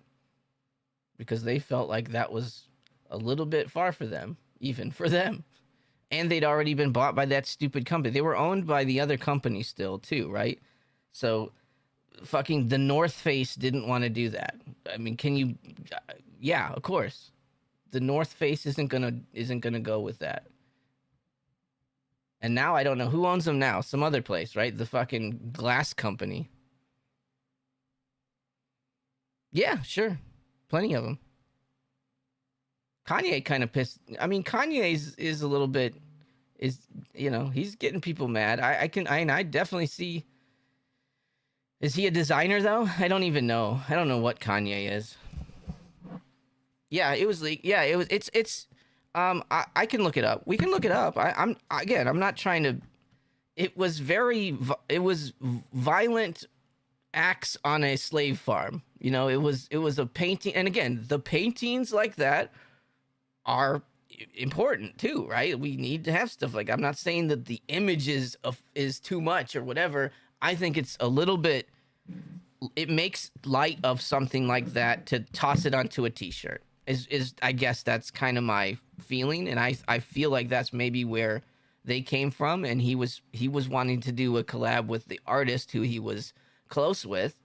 because they felt like that was a little bit far for them, even for them. And they'd already been bought by that stupid company. They were owned by the other company still too, right? So, fucking the North Face didn't want to do that. I mean, can you? Yeah, of course. The North Face isn't gonna go with that. And now I don't know who owns them now. Some other place, right? The fucking glass company. Yeah, sure. Plenty of them. Kanye kind of pissed. I mean, Kanye is a little bit he's getting people mad. I definitely see. Is he a designer though? I don't even know. I don't know what Kanye is. Yeah, it was leaked. Yeah, it's I can look it up. We can look it up. I'm not trying to. It was violent acts on a slave farm. It was a painting, and again, the paintings like that are important too, right? We need to have stuff like. I'm not saying that the images is too much or whatever. I think it's a little bit. It makes light of something like that to toss it onto a T-shirt. Is I guess that's kind of my feeling, and I feel like that's maybe where they came from. And he was wanting to do a collab with the artist who he was close with,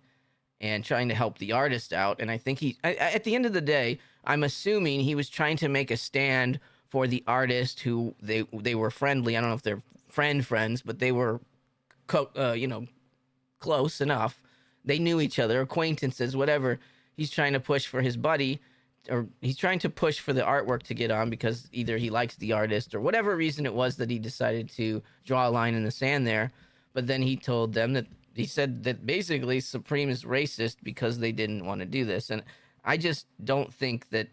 and trying to help the artist out. And I think at the end of the day, I'm assuming he was trying to make a stand for the artist who they were friendly. I don't know if they're friends, but they were close enough They knew each other, acquaintances, whatever. He's trying to push for his buddy, or he's trying to push for the artwork to get on because either he likes the artist or whatever reason it was that he decided to draw a line in the sand there. But then he told them that he said that basically Supreme is racist because they didn't want to do this. And I just don't think that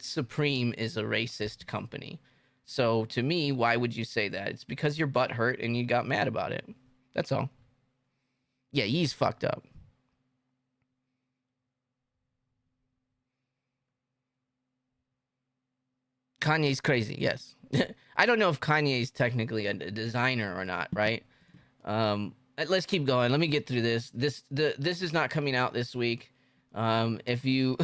Supreme is a racist company. So to me, why would you say that? It's because your butt hurt and you got mad about it. That's all. Yeah, he's fucked up. Kanye's crazy, yes. I don't know if Kanye's technically a designer or not, right? Let's keep going. Let me get through this. This is not coming out this week. If you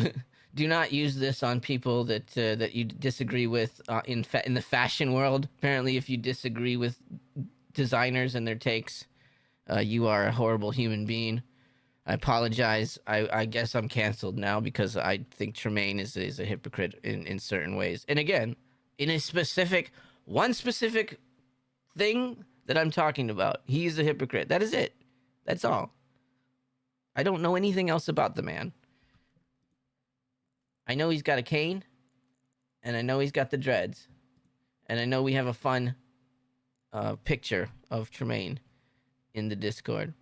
do not use this on people that you disagree with in the fashion world. Apparently, if you disagree with designers and their takes, you are a horrible human being. I apologize. I guess I'm canceled now because I think Tremaine is a hypocrite in certain ways. And again, in one specific thing that I'm talking about, he's a hypocrite. That is it. That's all. I don't know anything else about the man. I know he's got a cane, and I know he's got the dreads, and I know we have a fun picture of Tremaine in the Discord.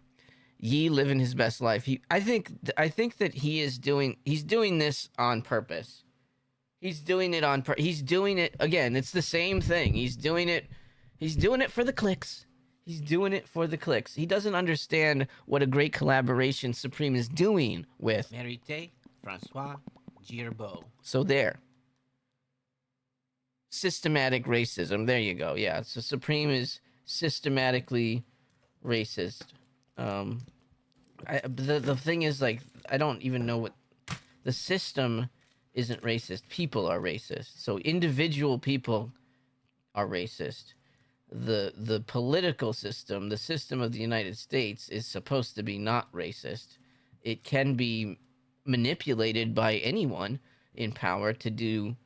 Yee living his best life. I think that he's doing this on purpose. He's doing it he's doing it again. It's the same thing. He's doing it for the clicks. He's doing it for the clicks. He doesn't understand what a great collaboration Supreme is doing with Marithé François Girbaud. So there. Systematic racism. There you go. Yeah. So Supreme is systematically racist. The thing is, like, I don't even know what the system isn't racist. People are racist. So individual people are racist. The political system, the system of the United States, is supposed to be not racist. It can be manipulated by anyone in power to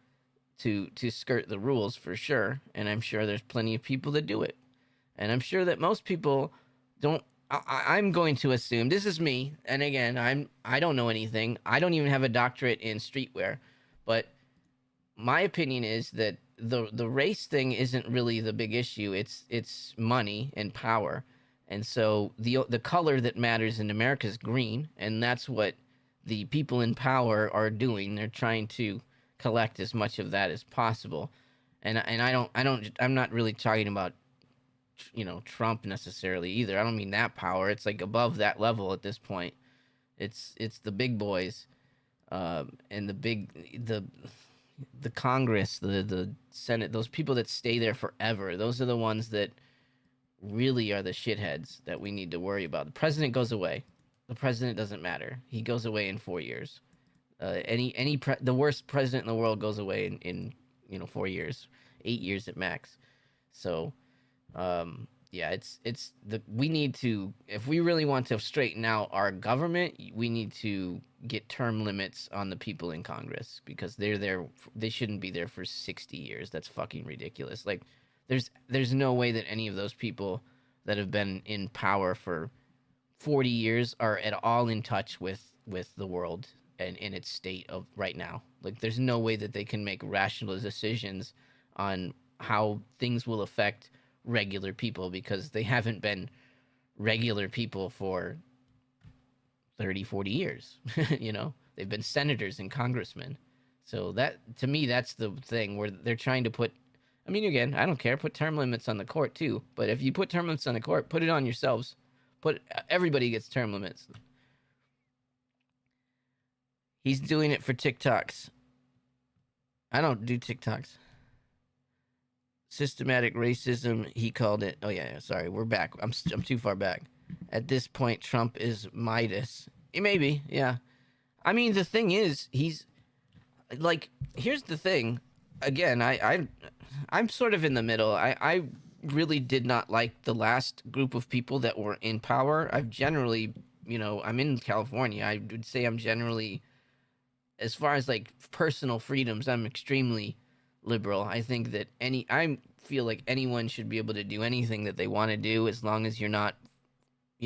skirt the rules, for sure. And I'm sure there's plenty of people that do it. And I'm sure that most people don't. I'm going to assume, this is me, and again, I don't know anything. I don't even have a doctorate in streetwear, but my opinion is that the race thing isn't really the big issue. It's money and power, and so the color that matters in America is green, and that's what the people in power are doing. They're trying to collect as much of that as possible, and I'm not really talking about, you know, Trump necessarily either. I don't mean that power. It's like above that level at this point. It's the big boys, and the Congress, the Senate, those people that stay there forever. Those are the ones that really are the shitheads that we need to worry about. The president goes away. The president doesn't matter. He goes away in 4 years. The worst president in the world goes away in 4 years, 8 years at max. So. Yeah, we need to, if we really want to straighten out our government, we need to get term limits on the people in Congress, because they shouldn't be there for 60 years. That's fucking ridiculous. Like, there's no way that any of those people that have been in power for 40 years are at all in touch with the world and in its state of right now. Like, there's no way that they can make rational decisions on how things will affect regular people, because they haven't been regular people for 30-40 years. They've been senators and congressmen. So that, to me, that's the thing where they're trying to put, I mean, again, I don't care, put term limits on the court too, but if you put term limits on the court, put it on yourselves. Everybody gets term limits. He's doing it for TikToks. I don't do TikToks. Systematic racism, he called it. Oh yeah, sorry, we're back. I'm too far back. At this point, Trump is Midas. Maybe, yeah. I mean, the thing is, he's like, here's the thing. Again, I'm sort of in the middle. I really did not like the last group of people that were in power. I've generally, I'm in California. I would say I'm generally, as far as like personal freedoms, I'm extremely liberal. I think that I feel like anyone should be able to do anything that they want to do, as long as you're not,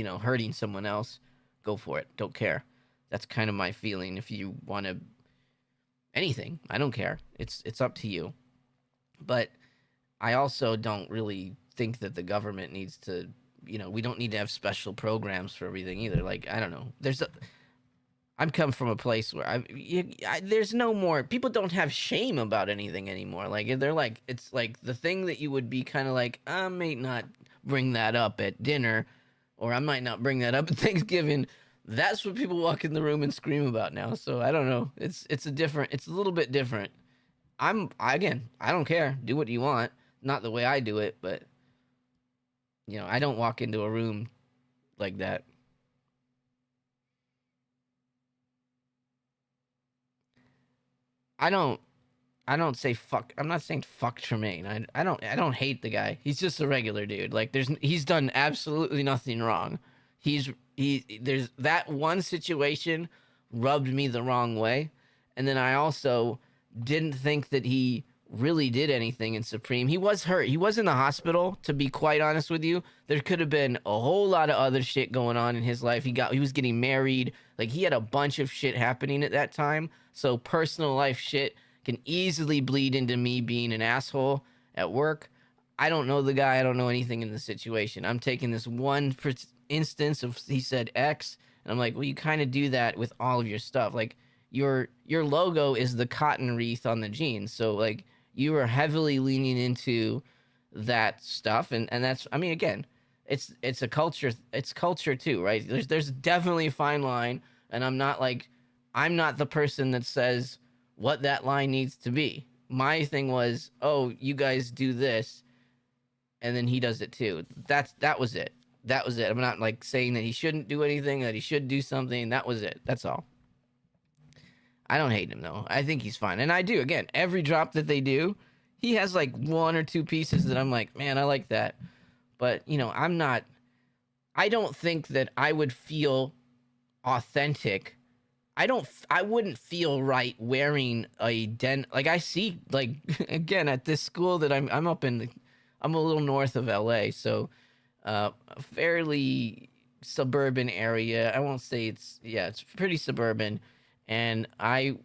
hurting someone else, go for it. Don't care. That's kind of my feeling. If you want to anything, I don't care. It's up to you. But I also don't really think that the government needs to, we don't need to have special programs for everything either. Like, I don't know. I'm come from a place where there's no more, people don't have shame about anything anymore. Like, they're like, it's like the thing that you would be kind of like, I may not bring that up at dinner, or I might not bring that up at Thanksgiving. That's what people walk in the room and scream about now. So I don't know. It's a little bit different. Again, I don't care. Do what you want. Not the way I do it, but I don't walk into a room like that. I don't say fuck. I'm not saying fuck Tremaine. I don't hate the guy. He's just a regular dude. Like he's done absolutely nothing wrong. There's that one situation rubbed me the wrong way, and then I also didn't think that he really did anything in Supreme. He was hurt. He was in the hospital, to be quite honest with you. There could have been a whole lot of other shit going on in his life. He was getting married. Like, he had a bunch of shit happening at that time. So personal life shit can easily bleed into me being an asshole at work. I don't know the guy. I don't know anything in the situation. I'm taking this one instance of he said X, and I'm like, well, you kind of do that with all of your stuff. Like, your logo is the cotton wreath on the jeans. So, like, you are heavily leaning into that stuff, and that's, I mean, again, it's a culture. It's culture too, right? There's definitely a fine line, and I'm not the person that says what that line needs to be. My thing was, oh, you guys do this, and then he does it too. That was it. That was it. I'm not like saying that he shouldn't do anything, that he should do something. That was it. That's all. I don't hate him though. I think he's fine. And I do, again, every drop that they do, he has like one or two pieces that I'm like, man, I like that. But, I don't think that I would feel authentic. I wouldn't feel right wearing a like, I see, like, again, at this school that I'm a little north of LA, so a fairly suburban area. I won't say it's pretty suburban. And I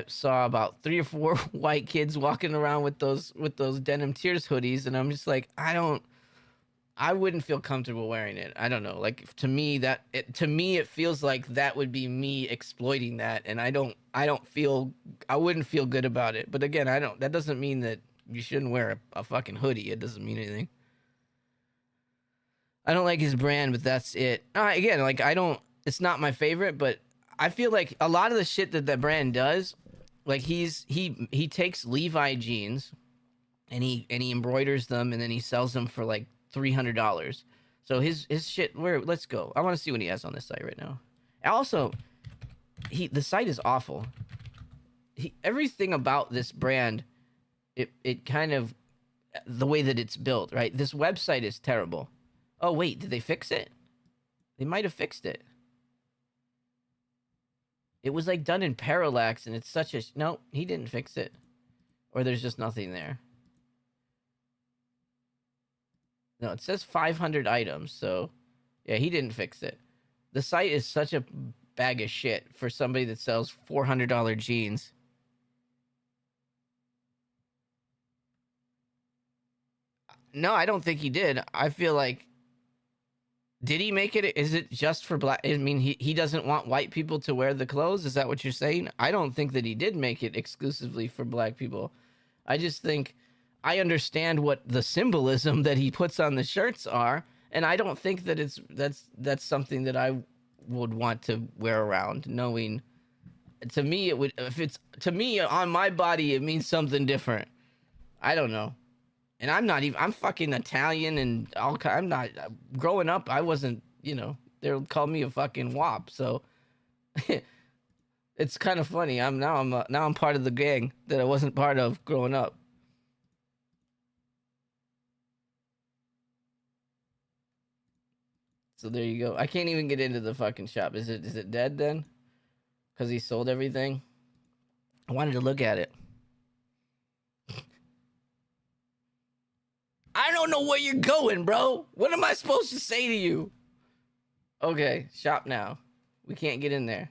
saw about 3 or 4 white kids walking around with those denim Tears hoodies, and I'm just like, I wouldn't feel comfortable wearing it. I don't know. Like, to me it feels like that would be me exploiting that, and I wouldn't feel good about it. But again, that doesn't mean that you shouldn't wear a fucking hoodie. It doesn't mean anything. I don't like his brand, but that's it. Again, like, it's not my favorite, but I feel like a lot of the shit that brand does, like, he takes Levi jeans and he embroiders them, and then he sells them for like $300. So his shit, let's go. I want to see what he has on this site right now. Also, the site is awful. Everything about this brand, it kind of, the way that it's built, right? This website is terrible. Oh wait, did they fix it? They might have fixed it. It was like done in parallax, and it's such a... No, he didn't fix it. Or there's just nothing there. No, it says 500 items, so... Yeah, he didn't fix it. The site is such a bag of shit for somebody that sells $400 jeans. No, I don't think he did. I feel like... Did he make it? Is it just for black? I mean, he doesn't want white people to wear the clothes? Is that what you're saying? I don't think that he did make it exclusively for black people. I just think I understand what the symbolism that he puts on the shirts are, and I don't think that that's something that I would want to wear around, knowing... To me, it would... If it's... To me, on my body, it means something different. I don't know. And I'm fucking Italian and all. I'm not, growing up, I wasn't, they would call me a fucking wop. So it's kind of funny. Now I'm part of the gang that I wasn't part of growing up. So there you go. I can't even get into the fucking shop. Is it dead then? Because he sold everything? I wanted to look at it. I don't know where you're going, bro. What am I supposed to say to you? Okay, shop now. We can't get in there.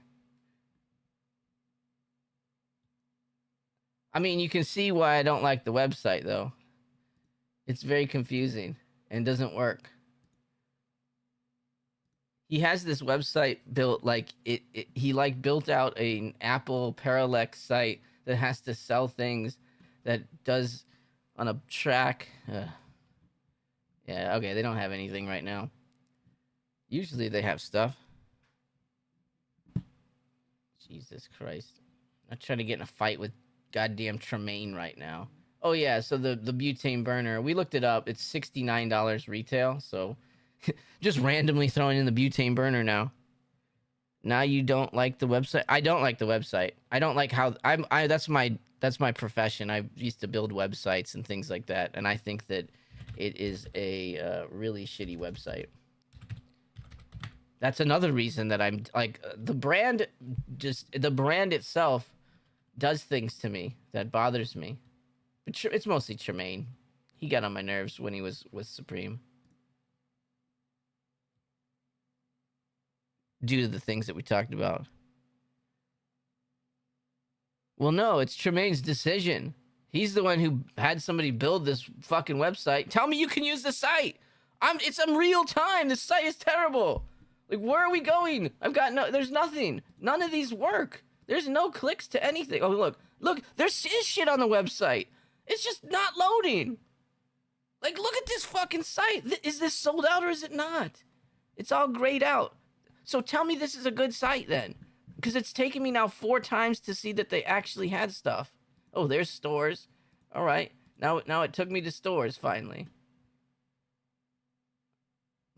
I mean, you can see why I don't like the website, though. It's very confusing and doesn't work. He has this website built like he like built out an Apple Parallax site that has to sell things that does on a track. Yeah, okay, they don't have anything right now. Usually they have stuff. Jesus Christ. I'm trying to get in a fight with goddamn Tremaine right now. Oh yeah, so the butane burner, we looked it up. It's $69 retail, so just randomly throwing in the butane burner now. Now you don't like the website? I don't like the website. I don't like how that's my profession. I used to build websites and things like that, and I think that it is a really shitty website. That's another reason that I'm like the brand itself does things to me that bothers me. But it's mostly Tremaine. He got on my nerves when he was with Supreme. Due to the things that we talked about. Well, no, it's Tremaine's decision. He's the one who had somebody build this fucking website. Tell me you can use the site. It's in real time. This site is terrible. Like, where are we going? There's nothing. None of these work. There's no clicks to anything. Oh, look, there is shit on the website. It's just not loading. Like, look at this fucking site. Is this sold out or is it not? It's all grayed out. So tell me this is a good site then. Because it's taken me now 4 times to see that they actually had stuff. Oh, there's stores. All right. Now it took me to stores finally.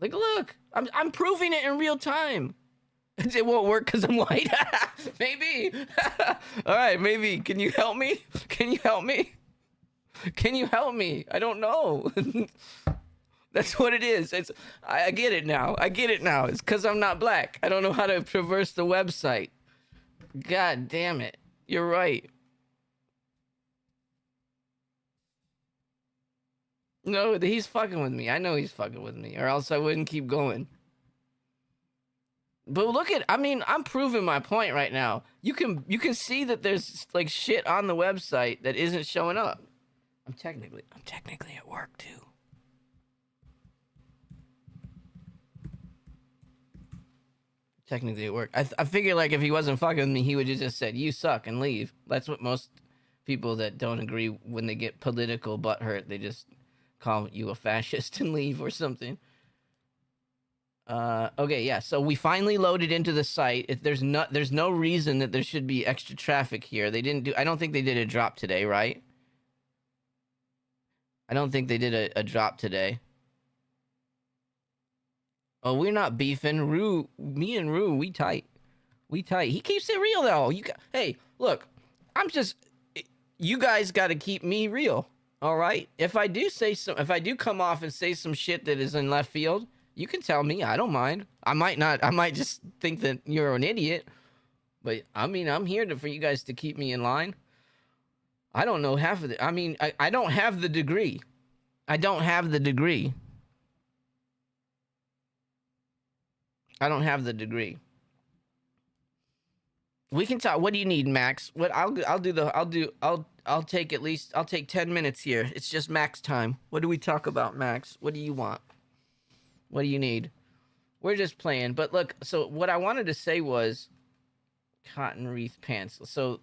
Like, look, I'm proving it in real time. It won't work because I'm white. Maybe. All right, maybe. Can you help me? Can you help me? Can you help me? I don't know. That's what it is. I get it now. I get it now. It's because I'm not black. I don't know how to traverse the website. God damn it. You're right. No, he's fucking with me. I know he's fucking with me, or else I wouldn't keep going. But look at, I mean, I'm proving my point right now. You can see that there's like shit on the website that isn't showing up. I'm technically at work too. Technically at work. I figure like if he wasn't fucking with me, he would have just said, "You suck," and leave. That's what most people that don't agree, when they get political butthurt, they just call you a fascist and leave or something. Okay, yeah. So we finally loaded into the site. There's no reason that there should be extra traffic here. I don't think they did a drop today, right? I don't think they did a drop today. Oh, we're not beefing. Me and Rue, we tight. We tight. He keeps it real though. Hey, look, you guys got to keep me real. All right. If I do come off and say some shit that is in left field, you can tell me. I don't mind. I might just think that you're an idiot. But I mean, I'm here for you guys to keep me in line. I don't know half of it. I mean, I don't have the degree. I don't have the degree. I don't have the degree. We can talk. What do you need, Max? I'll take 10 minutes here. It's just Max time. What do we talk about, Max? What do you want? What do you need? We're just playing. But look, so what I wanted to say was cotton wreath pants. So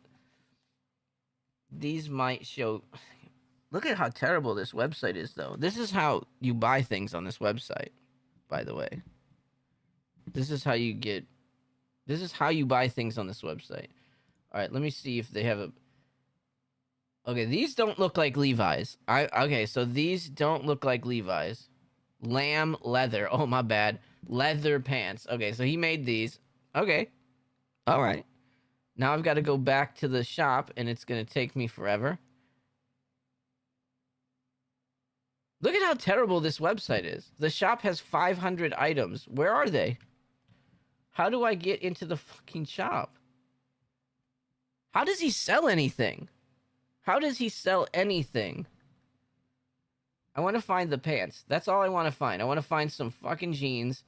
these might show. Look at how terrible this website is, though. This is how you buy things on this website, by the way. This is how you buy things on this website. All right, let me see if they have a. Okay, these don't look like Levi's. Okay, so these don't look like Levi's. Lamb leather. Oh, my bad. Leather pants. Okay, so he made these. Okay. All right. Now I've got to go back to the shop, and it's going to take me forever. Look at how terrible this website is. The shop has 500 items. Where are they? How do I get into the fucking shop? How does he sell anything? How does he sell anything? I want to find the pants. That's all I want to find. I want to find some fucking jeans.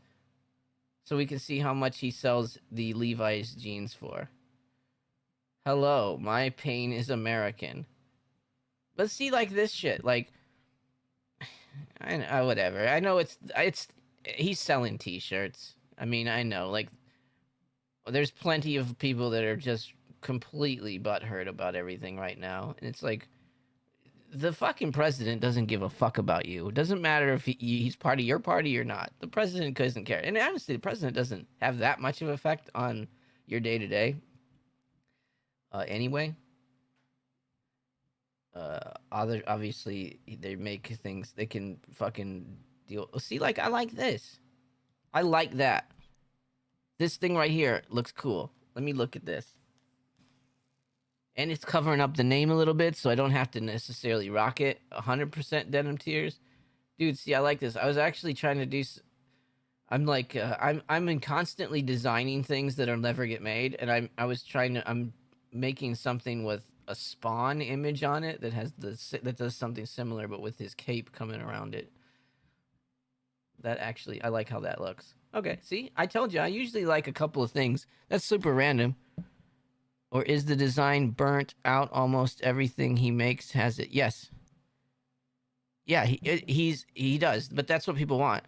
so we can see how much he sells the Levi's jeans for. Hello, my pain is American. But see, like this shit, like, whatever. I know he's selling T-shirts. I mean, I know, like, there's plenty of people that are just completely butthurt about everything right now, and it's like, the fucking president doesn't give a fuck about you. It doesn't matter if he's part of your party or not. The president doesn't care, and honestly, the president doesn't have that much of an effect on your day to day. Anyway. Obviously they make things they can fucking deal. See, like, I like this. I like that. This thing right here looks cool. Let me look at this. And it's covering up the name a little bit, so I don't have to necessarily rock it 100% denim tears. Dude, see, I like this. I was actually trying to do. I'm like, I'm in constantly designing things that will never get made, and I'm making something with a Spawn image on it that that does something similar, but with his cape coming around it. That actually, I like how that looks. Okay, see, I told you, I usually like a couple of things. That's super random. Or is the design burnt out? Almost everything he makes has it. Yes. Yeah, he does, but that's what people want.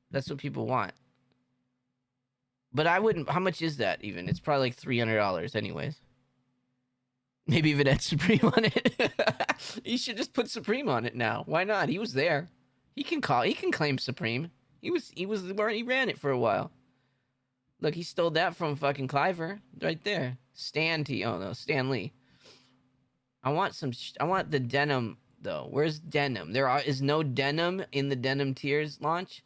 That's what people want. But I wouldn't. How much is that even? It's probably like $300 anyways. Maybe if it had Supreme on it. He should just put Supreme on it now. Why not? He was there. He can claim Supreme. He ran it for a while. Look, he stole that from fucking Cliver right there. Stan Lee. I want the denim though. Where's denim? There is no denim in the Denim Tears launch.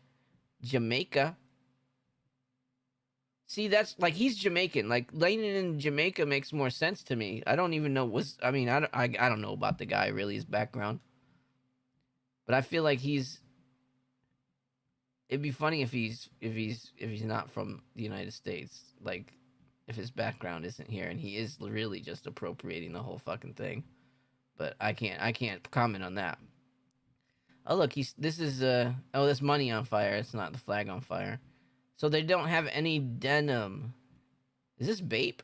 Jamaica. See, that's like, he's Jamaican. Like, Layton in Jamaica makes more sense to me. I don't even know I don't know about the guy really, his background. But I feel like it'd be funny if he's not from the United States. Like, if his background isn't here and he is really just appropriating the whole fucking thing. But I can't comment on that. Oh look, that's money on fire. It's not the flag on fire. So they don't have any denim. Is this Bape?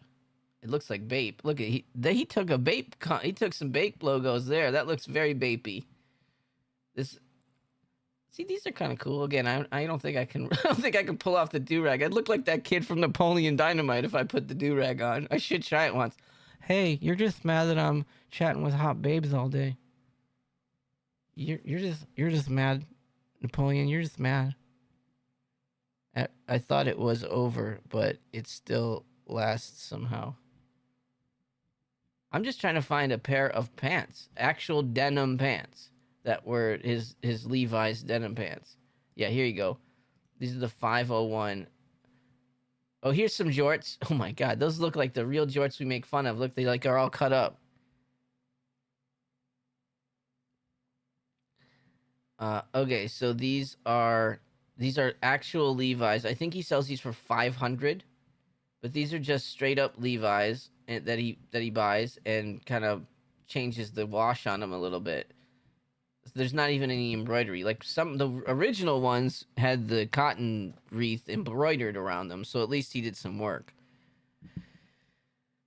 It looks like Bape. Look at he took a Bape. He took some Bape logos there. That looks very Bapey. See, these are kind of cool. Again, I don't think I can. I don't think I can pull off the do-rag. I'd look like that kid from Napoleon Dynamite if I put the do-rag on. I should try it once. Hey, you're just mad that I'm chatting with hot babes all day. You're just mad, Napoleon. You're just mad. I thought it was over, but it still lasts somehow. I'm just trying to find a pair of pants, actual denim pants that were his Levi's denim pants. Yeah, here you go. These are the 501. Oh, here's some jorts. Oh my god, those look like the real jorts we make fun of. Look, they like are all cut up. Okay, so these are actual Levi's. I think he sells these for $500, but these are just straight up Levi's that he buys and kind of changes the wash on them a little bit. There's not even any embroidery. Like the original ones had the cotton wreath embroidered around them, so at least he did some work.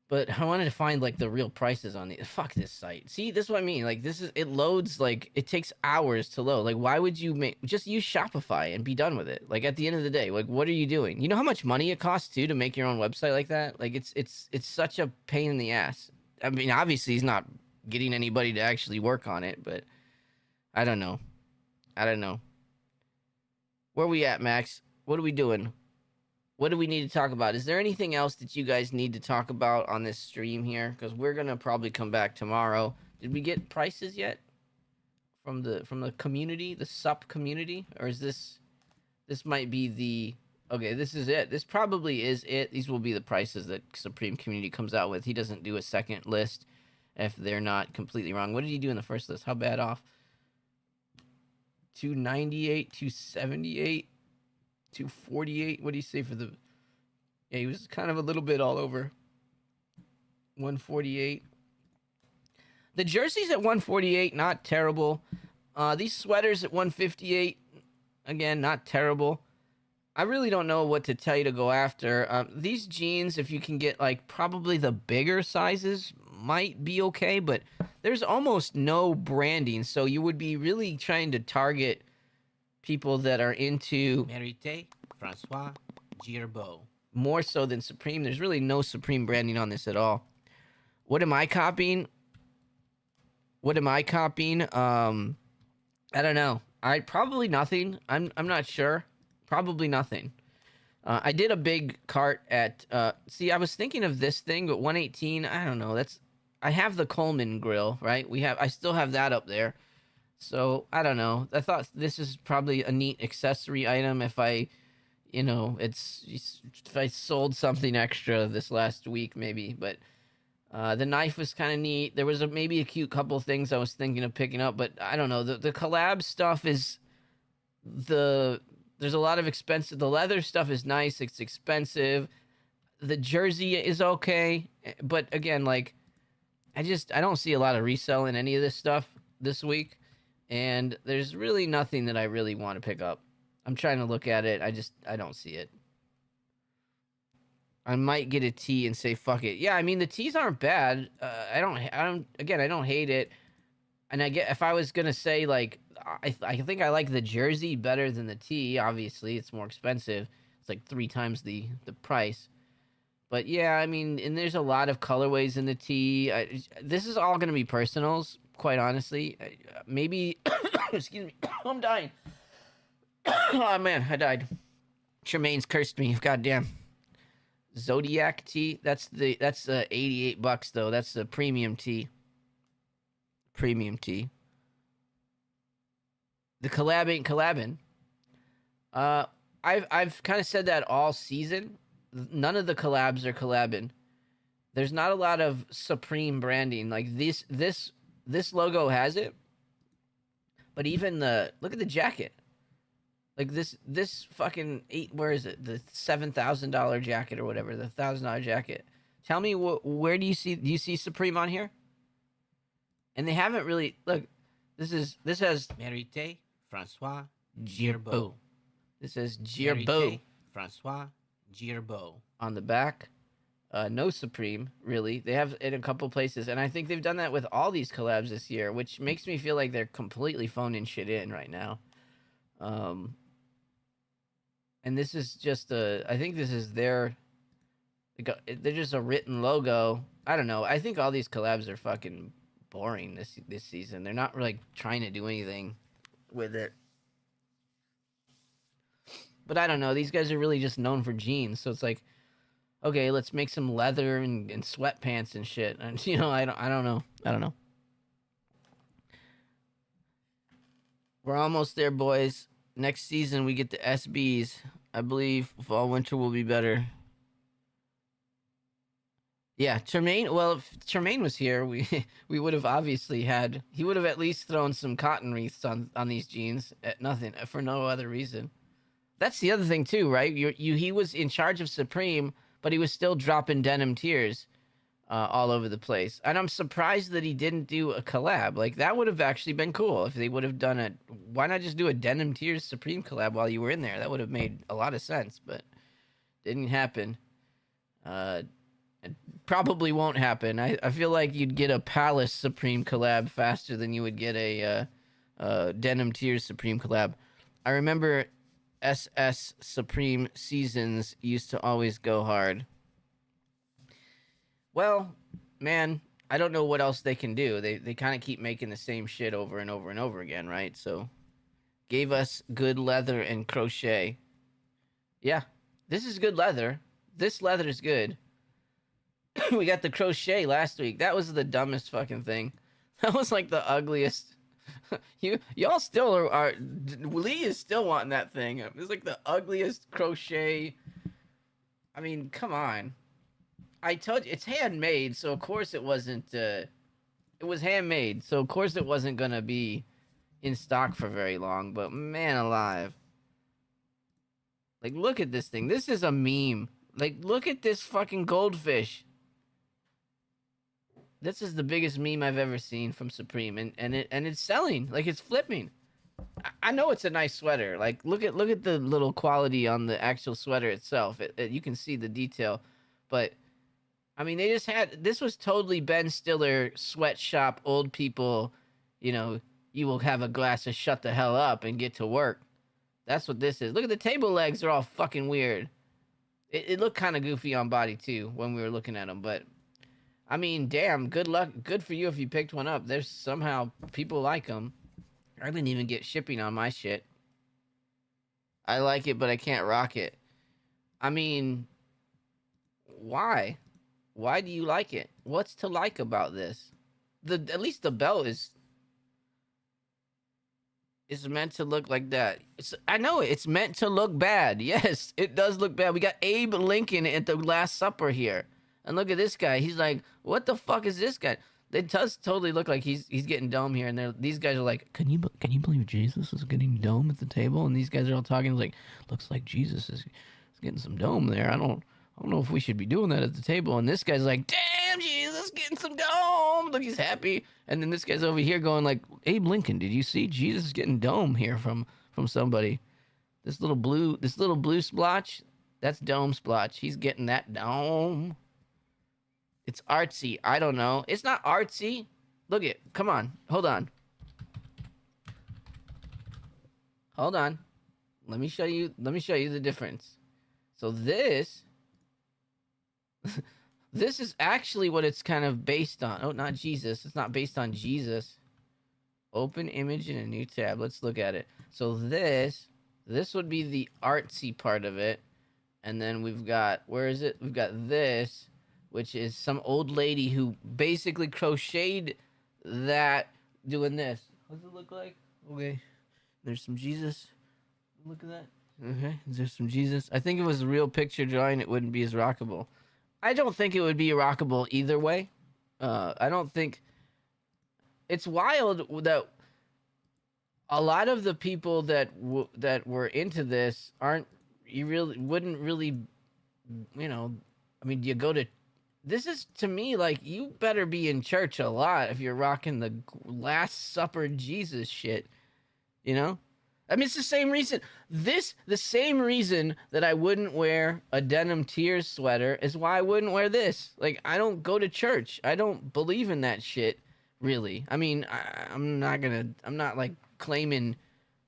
But I wanted to find like the real prices on these. Fuck this site. See, this is what I mean. Like, it loads, like, it takes hours to load. Like, why would you just use Shopify and be done with it? Like, at the end of the day, like, what are you doing? You know how much money it costs too to make your own website like that? Like, it's such a pain in the ass. I mean, obviously he's not getting anybody to actually work on it, but I don't know. Where we at, Max? What are we doing? What do we need to talk about? Is there anything else that you guys need to talk about on this stream here? Because we're gonna probably come back tomorrow. Did we get prices yet from the community, the sup community, or is this might be the okay? This is it. This probably is it. These will be the prices that Supreme Community comes out with. He doesn't do a second list if they're not completely wrong. What did he do in the first list? How bad off? 298, 278. 248. What do you say for the? Yeah, he was kind of a little bit all over. 148. The jerseys at 148, not terrible. These sweaters at 158, again, not terrible. I really don't know what to tell you to go after. These jeans, if you can get like probably the bigger sizes, might be okay, but there's almost no branding, so you would be really trying to target people that are into Marithé François Girbaud. more so than Supreme. There's really no Supreme branding on this at all. What am I copying? What am I copying? I don't know. I probably nothing. I'm not sure. Probably nothing. I did a big cart at. See, I was thinking of this thing, but 118. I don't know. That's. I have the Coleman grill, right? I still have that up there. So I don't know. I thought this is probably a neat accessory item. If I, if I sold something extra this last week, maybe. But the knife was kind of neat. There was maybe a cute couple of things I was thinking of picking up, but I don't know. The collab stuff is there's a lot of expensive. The leather stuff is nice. It's expensive. The jersey is okay, but again, like I don't see a lot of resell in any of this stuff this week, and there's really nothing that I really want to pick up. I'm trying to look at it. I don't see it. I might get a tee and say fuck it. Yeah, I mean the tees aren't bad. I don't hate it. And if I was gonna say like I think I like the jersey better than the tee. Obviously, it's more expensive. It's like 3 times the price. But yeah, I mean, and there's a lot of colorways in the tee. This is all gonna be personals, quite honestly. Maybe, excuse me, I'm dying. Oh man, I died. Tremaine's cursed me. Goddamn. Zodiac tee. That's $88 though. That's the premium tee. Premium tee. The collab ain't collabing. I've kind of said that all season. None of the collabs are collabing. There's not a lot of Supreme branding. Like this logo has it, but even look at the jacket. Like this fucking where is it? The $7,000 jacket or whatever, the $1,000 jacket. Tell me where do you see Supreme on here? And they haven't really look. This has Marithé François Girbaud. This says Girbaud Marithé François Girbaud on the back. No Supreme, really. They have it in a couple places, and I think they've done that with all these collabs this year, which makes me feel like they're completely phoning shit in right now. And this is just I think this is they're just a written logo. I don't know. I think all these collabs are fucking boring this season. They're not really trying to do anything with it. But I don't know. These guys are really just known for jeans, so it's like, okay, let's make some leather and sweatpants and shit. And I don't know. We're almost there, boys. Next season we get the SBs. I believe fall winter will be better. Yeah, Tremaine. Well, if Tremaine was here, we would have obviously had. He would have at least thrown some cotton wreaths on these jeans at nothing for no other reason. That's the other thing too, right? He was in charge of Supreme, but he was still dropping denim tears all over the place. And I'm surprised that he didn't do a collab. Like that would have actually been cool if they would have done it. Why not just do a denim tears Supreme collab while you were in there? That would have made a lot of sense, but didn't happen. It probably won't happen. I feel like you'd get a Palace Supreme collab faster than you would get a Denim Tears Supreme collab. I remember SS Supreme seasons used to always go hard. Well, man, I don't know what else they can do. They kind of keep making the same shit over and over and over again, right? So, gave us good leather and crochet. Yeah, this is good leather. This leather is good. We got the crochet last week. That was the dumbest fucking thing. That was like the ugliest. Y'all still are Lee is still wanting that thing. It's like the ugliest crochet. I mean, come on. I told you it's handmade, so of course it wasn't. It was handmade, so of course it wasn't gonna be in stock for very long. But man alive, like look at this thing. This is a meme. Like look at this fucking goldfish. This is the biggest meme I've ever seen from Supreme, and it's selling, like it's flipping. I know it's a nice sweater. Like look at the little quality on the actual sweater itself. You can see the detail, but I mean they just had this was totally Ben Stiller sweatshop old people. You know, you will have a glass of shut the hell up and get to work. That's what this is. Look at the table legs; they're all fucking weird. It looked kind of goofy on body too when we were looking at them, but I mean, damn, good luck, good for you if you picked one up. There's somehow people like them. I didn't even get shipping on my shit. I like it, but I can't rock it. I mean, why? Why do you like it? What's to like about this? The at least the belt is meant to look like that. I know it's meant to look bad. Yes, it does look bad. We got Abe Lincoln at the Last Supper here, and look at this guy. He's like, what the fuck is this guy? It does totally look like he's getting dome here, and these guys are like, can you believe Jesus is getting dome at the table? And these guys are all talking like, looks like Jesus is getting some dome there. I don't know if we should be doing that at the table. And this guy's like, damn, Jesus getting some dome. Look, he's happy. And then this guy's over here going like, Abe Lincoln, did you see Jesus getting dome here from somebody? This little blue splotch, that's dome splotch. He's getting that dome. It's artsy. I don't know. It's not artsy. Look it. Come on. Hold on. Hold on. Let me show you the difference. So this this is actually what it's kind of based on. Oh, not Jesus. It's not based on Jesus. Open image in a new tab. Let's look at it. So this would be the artsy part of it. And then we've got, where is it? We've got this, which is some old lady who basically crocheted that doing this. What does it look like? Okay. There's some Jesus. Look at that. Okay. There's some Jesus. I think if it was a real picture drawing, it wouldn't be as rockable. I don't think it would be rockable either way. I don't think... It's wild that a lot of the people that were into this wouldn't really, you know, I mean, you go to... This is, to me, like, you better be in church a lot if you're rocking the Last Supper Jesus shit, you know? I mean, it's the same reason. The same reason that I wouldn't wear a denim Tears sweater is why I wouldn't wear this. Like, I don't go to church. I don't believe in that shit, really. I mean, I'm not like claiming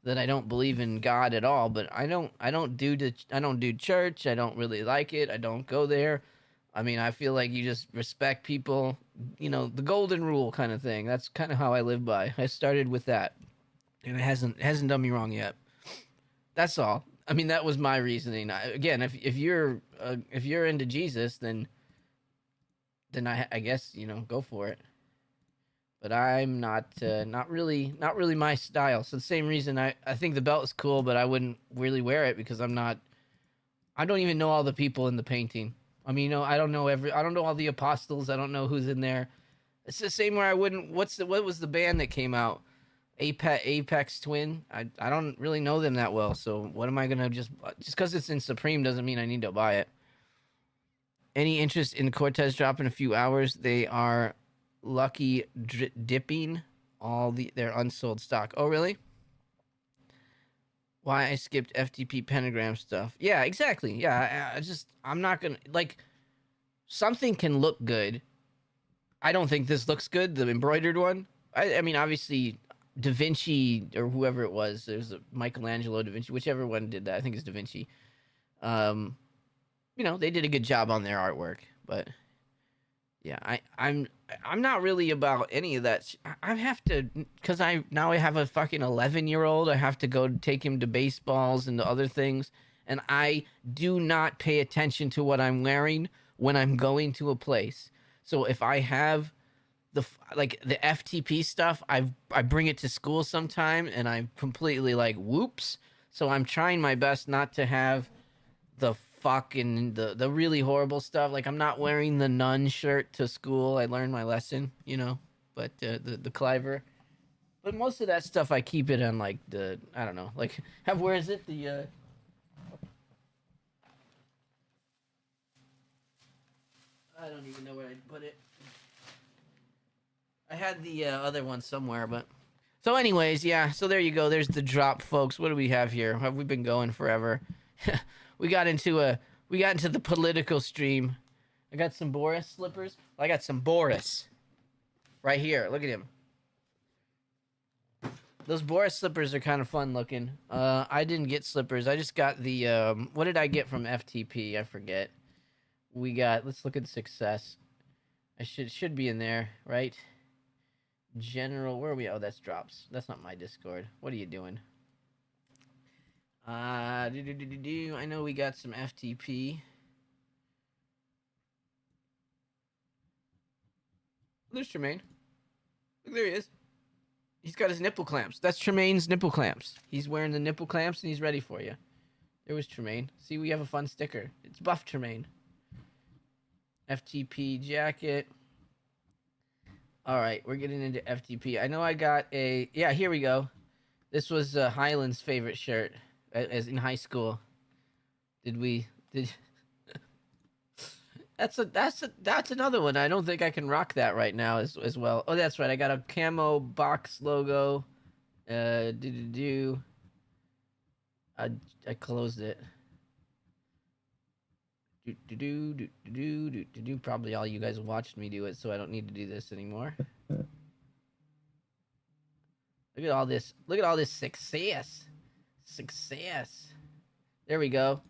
that I don't believe in God at all, but I don't do church. I don't really like it. I don't go there. I mean, I feel like you just respect people, you know, the golden rule kind of thing. That's kind of how I live by. I started with that. And it hasn't done me wrong yet. That's all. I mean, that was my reasoning. Again, if you're into Jesus, then I guess, you know, go for it. But I'm not really my style. So the same reason I think the belt is cool, but I wouldn't really wear it because I don't even know all the people in the painting. I mean, you know, I don't know all the apostles. I don't know who's in there. It's the same where I wouldn't. What was the band that came out? Apex Twin. I don't really know them that well, so what am I gonna just because it's in Supreme doesn't mean I need to buy it. Any interest in Cortez drop in a few hours? They are lucky dipping all their unsold stock. Oh really? Why I skipped FTP pentagram stuff? Yeah, exactly. Yeah, I'm not gonna like something can look good. I don't think this looks good. The embroidered one. I mean, obviously. Da Vinci or whoever it was, there's a Michelangelo, Da Vinci, whichever one did that. I think it's Da Vinci. You know, they did a good job on their artwork, but yeah, I'm not really about any of that. I have to because I have a fucking 11-year-old. I have to go take him to baseballs and to other things, and I do not pay attention to what I'm wearing when I'm going to a place. So if I have the FTP stuff, I bring it to school sometime, and I'm completely like, whoops. So I'm trying my best not to have the fucking the really horrible stuff. Like I'm not wearing the nun shirt to school. I learned my lesson, you know. But the Cliver. But most of that stuff I keep it on like the I don't know like where is it the I don't even know where I put it. I had the other one somewhere, but So, anyways, yeah. So there you go. There's the drop, folks. What do we have here? Have we been going forever? we got into the political stream. I got some Boris slippers. I got some Boris right here. Look at him. Those Boris slippers are kind of fun looking. I didn't get slippers. I just got the what did I get from FTP? I forget. We got. Let's look at success. I should be in there, right? General, where are we? Oh, that's drops. That's not my Discord. What are you doing? I know we got some FTP. There's Tremaine. Look, there he is. He's got his nipple clamps. That's Tremaine's nipple clamps. He's wearing the nipple clamps and he's ready for you. There was Tremaine. See, we have a fun sticker. It's Buff Tremaine. FTP jacket. All right, we're getting into FTP. I know I got a... Yeah, here we go. This was Highland's favorite shirt as in high school. Did that's another one. I don't think I can rock that right now as well. Oh, that's right. I got a camo box logo. I closed it. Probably all you guys watched me do it, so I don't need to do this anymore. Look at all this. Look at all this success. Success. There we go.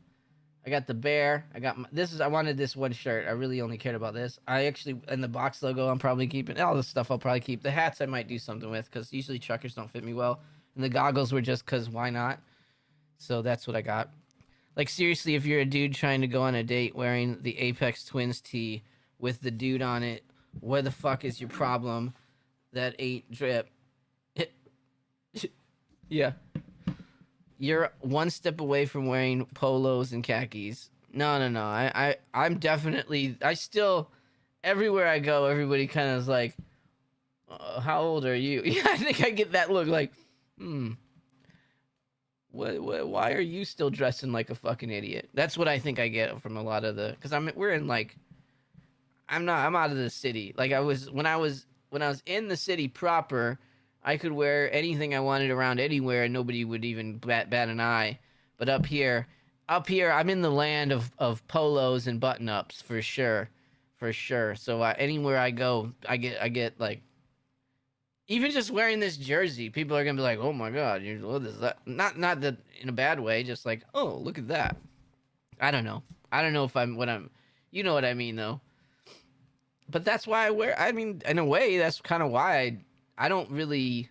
I got the bear. I got I wanted this one shirt. I really only cared about this. I actually, and the box logo, I'm probably keeping. All this stuff I'll probably keep. The hats I might do something with because usually truckers don't fit me well. And the goggles were just because why not? So that's what I got. Like, seriously, if you're a dude trying to go on a date wearing the Apex Twins tee with the dude on it, where the fuck is your problem? That ain't drip. Yeah. You're one step away from wearing polos and khakis. No. I'm definitely... everywhere I go, everybody kind of is like, how old are you? Yeah, I think I get that look like, why are you still dressing like a fucking idiot? That's what I think I get from a lot of the, because I'm out of the city. Like when I was in the city proper, I could wear anything I wanted around anywhere and nobody would even bat an eye. But up here, I'm in the land of polos and button ups for sure. So anywhere I go, I get like, even just wearing this jersey, people are gonna be like, "Oh my god, what is that?" Not that in a bad way, just like, "Oh, look at that." I don't know if you know what I mean though. But that's why I wear. I mean, in a way, that's kind of why I don't really.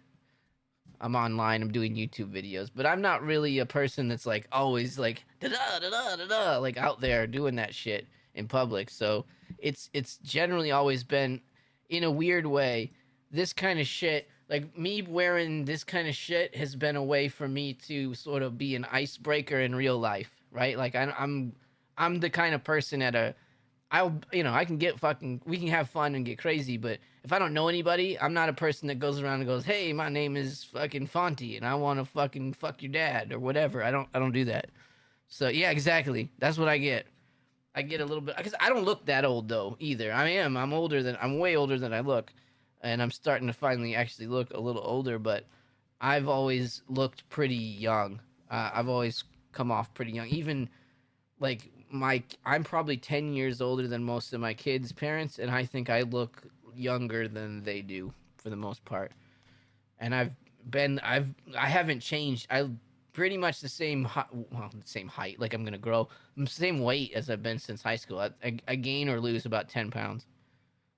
I'm online. I'm doing YouTube videos, but I'm not really a person that's like always like da da da da da da like out there doing that shit in public. So it's generally always been, in a weird way, this kind of shit, like me wearing this kind of shit has been a way for me to sort of be an icebreaker in real life, right? Like I'm the kind of person I can we can have fun and get crazy, but if I don't know anybody, I'm not a person that goes around and goes, "Hey, my name is fucking Fonty and I want to fucking fuck your dad," or whatever. I don't do that. So yeah, exactly. That's what I get. I get a little bit, because I don't look that old though either. I'm way older than I look. And I'm starting to finally actually look a little older, but I've always looked pretty young. I've always come off pretty young. Even like I'm probably 10 years older than most of my kids' parents, and I think I look younger than they do for the most part. And I haven't changed. I'm pretty much the same height. Like I'm gonna grow. I'm the same weight as I've been since high school. I gain or lose about 10 pounds,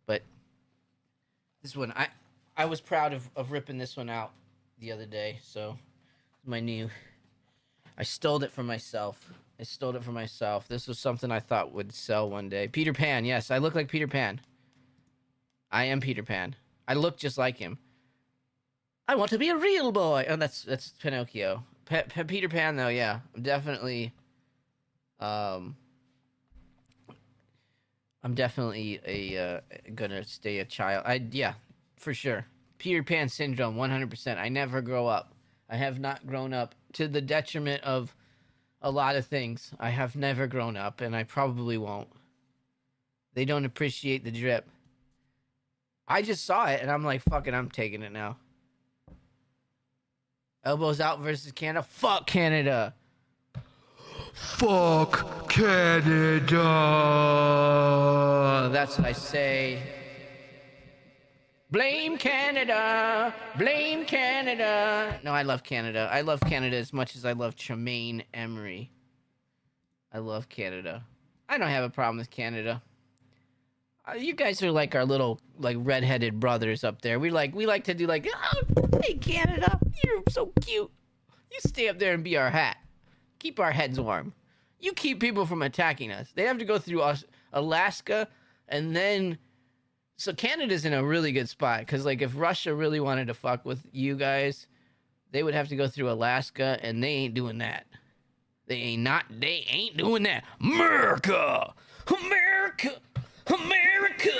but. This one, I was proud of ripping this one out the other day. So, my new, I stole it from myself. This was something I thought would sell one day. Peter Pan, yes, I look like Peter Pan. I am Peter Pan. I look just like him. I want to be a real boy. Oh, that's Pinocchio. Peter Pan, though, yeah, I'm definitely gonna stay a child. Yeah, for sure. Peter Pan syndrome, 100%. I never grow up. I have not grown up, to the detriment of a lot of things. I have never grown up, and I probably won't. They don't appreciate the drip. I just saw it, and I'm like, fuck it, I'm taking it now. Elbows out versus Canada. Fuck Canada. Fuck Canada. That's what I say. Blame Canada. Blame Canada. No, I love Canada. I love Canada as much as I love Tremaine Emery. I love Canada. I don't have a problem with Canada. You guys are like our little like redheaded brothers up there. We like to do like, oh, hey Canada, you're so cute. You stay up there and be our hat. Keep our heads warm. You keep people from attacking us. They have to go through Alaska, and then so Canada's in a really good spot because like if Russia really wanted to fuck with you guys, they would have to go through Alaska, and they ain't doing that. They ain't doing that. America, America. America,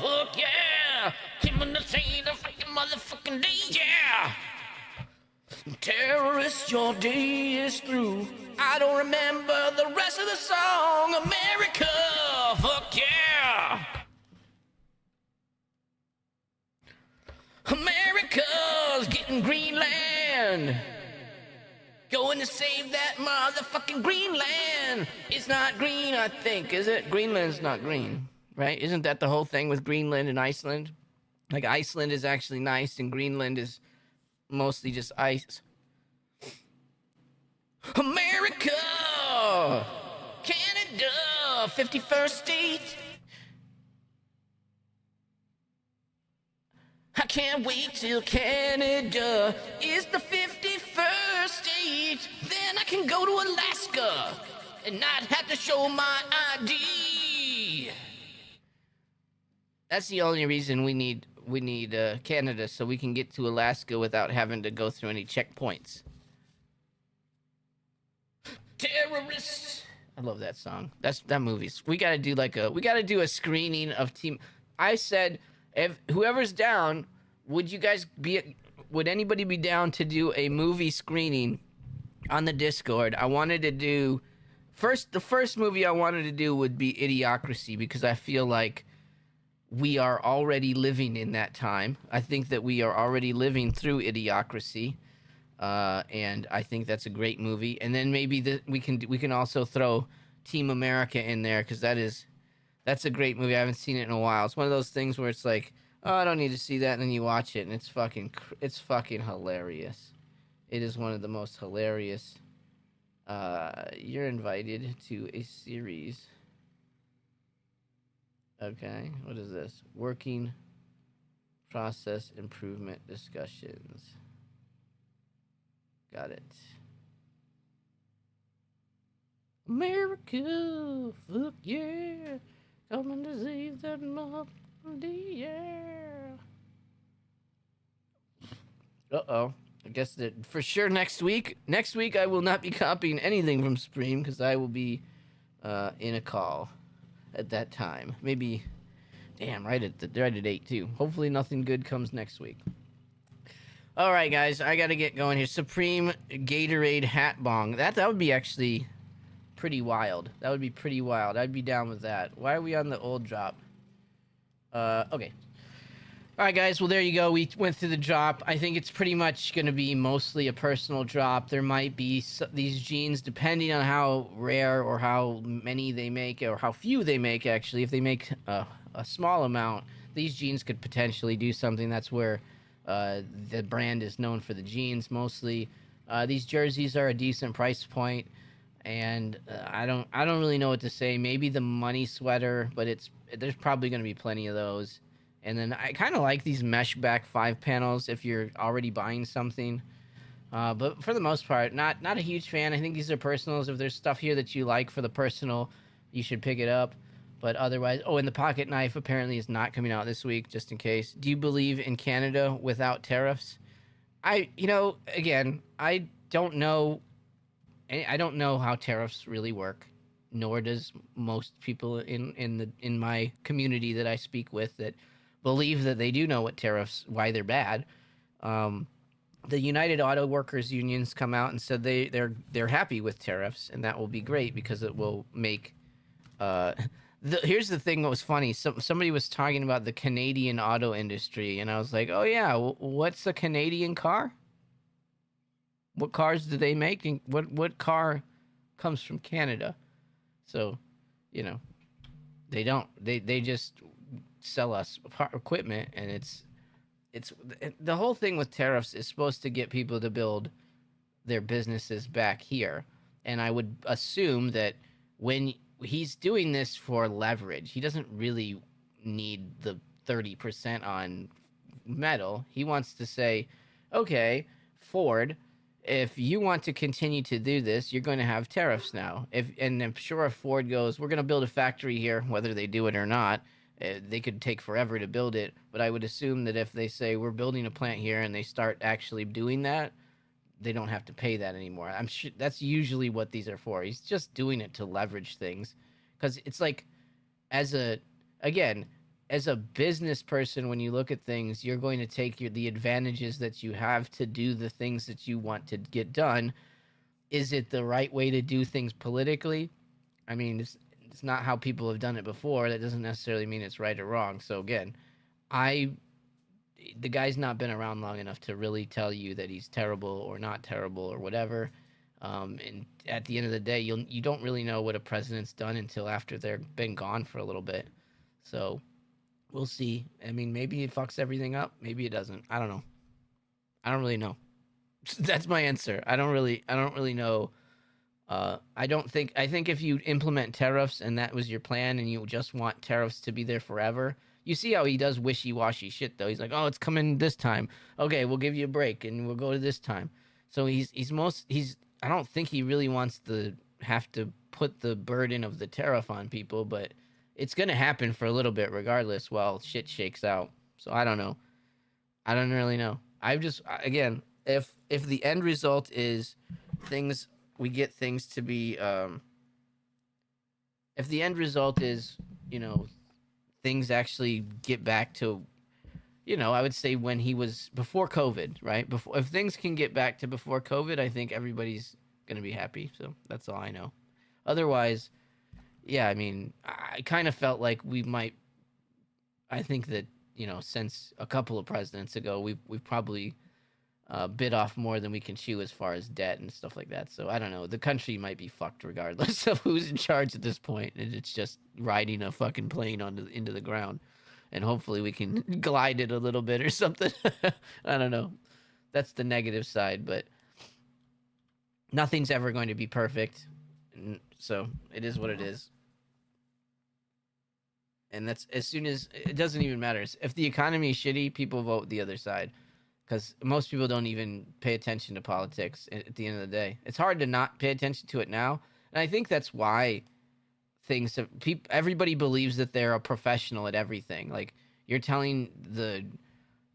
fuck yeah! Him and the say the fucking motherfucking day, yeah! Terrorist, your day is through. I don't remember the rest of the song. America, fuck yeah! America's getting Greenland. Going to save that motherfucking Greenland. It's not green, I think, is it? Greenland's not green, right? Isn't that the whole thing with Greenland and Iceland? Like, Iceland is actually nice, and Greenland is mostly just ice. America! Canada! 51st state! I can't wait till Canada is the 51st state. Then I can go to Alaska and not have to show my ID. That's the only reason we need Canada, so we can get to Alaska without having to go through any checkpoints. Terrorists. I love that song. That movie's. We gotta do a screening of Team. I said, if whoever's down, would anybody be down to do a movie screening on the Discord? I wanted to do the first movie I wanted to do would be Idiocracy, because I feel like we are already living in that time. I think that we are already living through Idiocracy. And I think that's a great movie. And then maybe we can also throw Team America in there, because that's a great movie. I haven't seen it in a while. It's one of those things where it's like, oh, I don't need to see that, and then you watch it, and it's fucking hilarious. It is one of the most hilarious. You're invited to a series. Okay, what is this? Working process improvement discussions. Got it. America, fuck yeah. Coming to save that motherfucking day, yeah. Uh-oh. I guess that for sure next week I will not be copying anything from Supreme, because I will be in a call at that time. Maybe, damn, right at 8 too. Hopefully nothing good comes next week. All right, guys, I got to get going here. Supreme Gatorade Hat Bong. That would be actually pretty wild. That would be pretty wild. I'd be down with that. Why are we on the old drop? Okay. All right, guys. Well, there you go. We went through the drop. I think it's pretty much going to be mostly a personal drop. There might be these jeans, depending on how rare or how many they make, or how few they make, actually. If they make a small amount, these jeans could potentially do something. That's where the brand is known for the jeans mostly. These jerseys are a decent price point, and I don't really know what to say. Maybe the money sweater, but there's probably going to be plenty of those. And then I kind of like these mesh back 5 panels if you're already buying something. But for the most part, not a huge fan. I think these are personals. If there's stuff here that you like for the personal, you should pick it up. But otherwise, and the pocket knife apparently is not coming out this week, just in case. Do you believe in Canada without tariffs? Again, I don't know. I don't know how tariffs really work, nor does most people in my community that I speak with that believe that they do know what tariffs, why they're bad. The United Auto Workers unions come out and said they're happy with tariffs, and that will be great because it will make. Here's the thing that was funny. Somebody was talking about the Canadian auto industry, and I was like, oh yeah, what's a Canadian car? What cars do they make, and what car comes from Canada? So, you know, they don't. They just sell us equipment, and it's the whole thing with tariffs is supposed to get people to build their businesses back here. And I would assume that when he's doing this for leverage, he doesn't really need the 30% on metal. He wants to say, okay, Ford, if you want to continue to do this, you're going to have tariffs now. And I'm sure if Ford goes, we're going to build a factory here, whether they do it or not, they could take forever to build it. But I would assume that if they say we're building a plant here and they start actually doing that, they don't have to pay that anymore. I'm sure that's usually what these are for. He's just doing it to leverage things, because it's like, as a again, as a business person, when you look at things, you're going to take the advantages that you have to do the things that you want to get done. Is it the right way to do things politically? I mean, it's not how people have done it before. That doesn't necessarily mean it's right or wrong. So again, I the guy's not been around long enough to really tell you that he's terrible or not terrible or whatever. And at the end of the day, you don't really know what a president's done until after they've been gone for a little bit. So we'll see. I mean, maybe it fucks everything up. Maybe it doesn't. I don't know. I don't really know. That's my answer. I don't really know. I think if you implement tariffs and that was your plan and you just want tariffs to be there forever, you see how he does wishy-washy shit though. He's like, "Oh, it's coming this time. Okay, we'll give you a break and we'll go to this time." So he's I don't think he really wants to have to put the burden of the tariff on people, but it's going to happen for a little bit regardless while shit shakes out. So I don't know. I don't really know. I just, again, if the end result is things, we get things to be if the end result is, you know, things actually get back to, I would say when he was before COVID, right? Before, if things can get back to before COVID, I think everybody's going to be happy. So that's all I know. Otherwise, yeah, I mean, I kind of felt like we might. I think that, since a couple of presidents ago, we've probably bit off more than we can chew as far as debt and stuff like that. So I don't know. The country might be fucked regardless of who's in charge at this point, and it's just riding a fucking plane into the ground, and hopefully we can glide it a little bit or something. I don't know. That's the negative side, but nothing's ever going to be perfect, so it is what it is. And that's, as soon as, it doesn't even matter if the economy is shitty, people vote the other side, because most people don't even pay attention to politics at the end of the day. It's hard to not pay attention to it now, and I think that's why things have, everybody believes that they're a professional at everything. Like, you're telling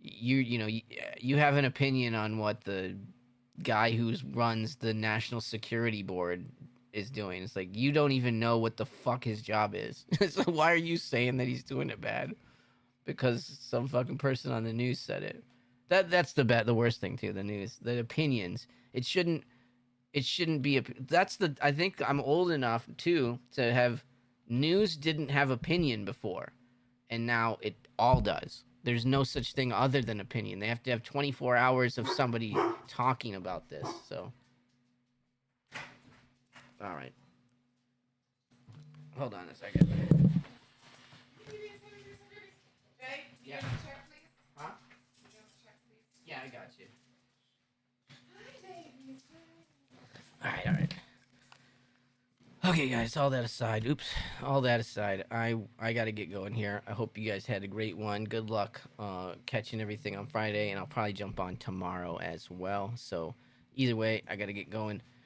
you have an opinion on what the guy who runs the National Security Board is doing. It's like, you don't even know what the fuck his job is. So why are you saying that he's doing it bad? Because some fucking person on the news said it. That's the worst thing too. The news, the opinions. It shouldn't be I think I'm old enough too to have, news didn't have opinion before, and now it all does. There's no such thing other than opinion. They have to have 24 hours of somebody talking about this. So all right. Hold on a second. Okay? Yeah. Huh? Yeah, I got you. All right. Okay, guys, all that aside, I got to get going here. I hope you guys had a great one. Good luck catching everything on Friday, and I'll probably jump on tomorrow as well. So either way, I got to get going.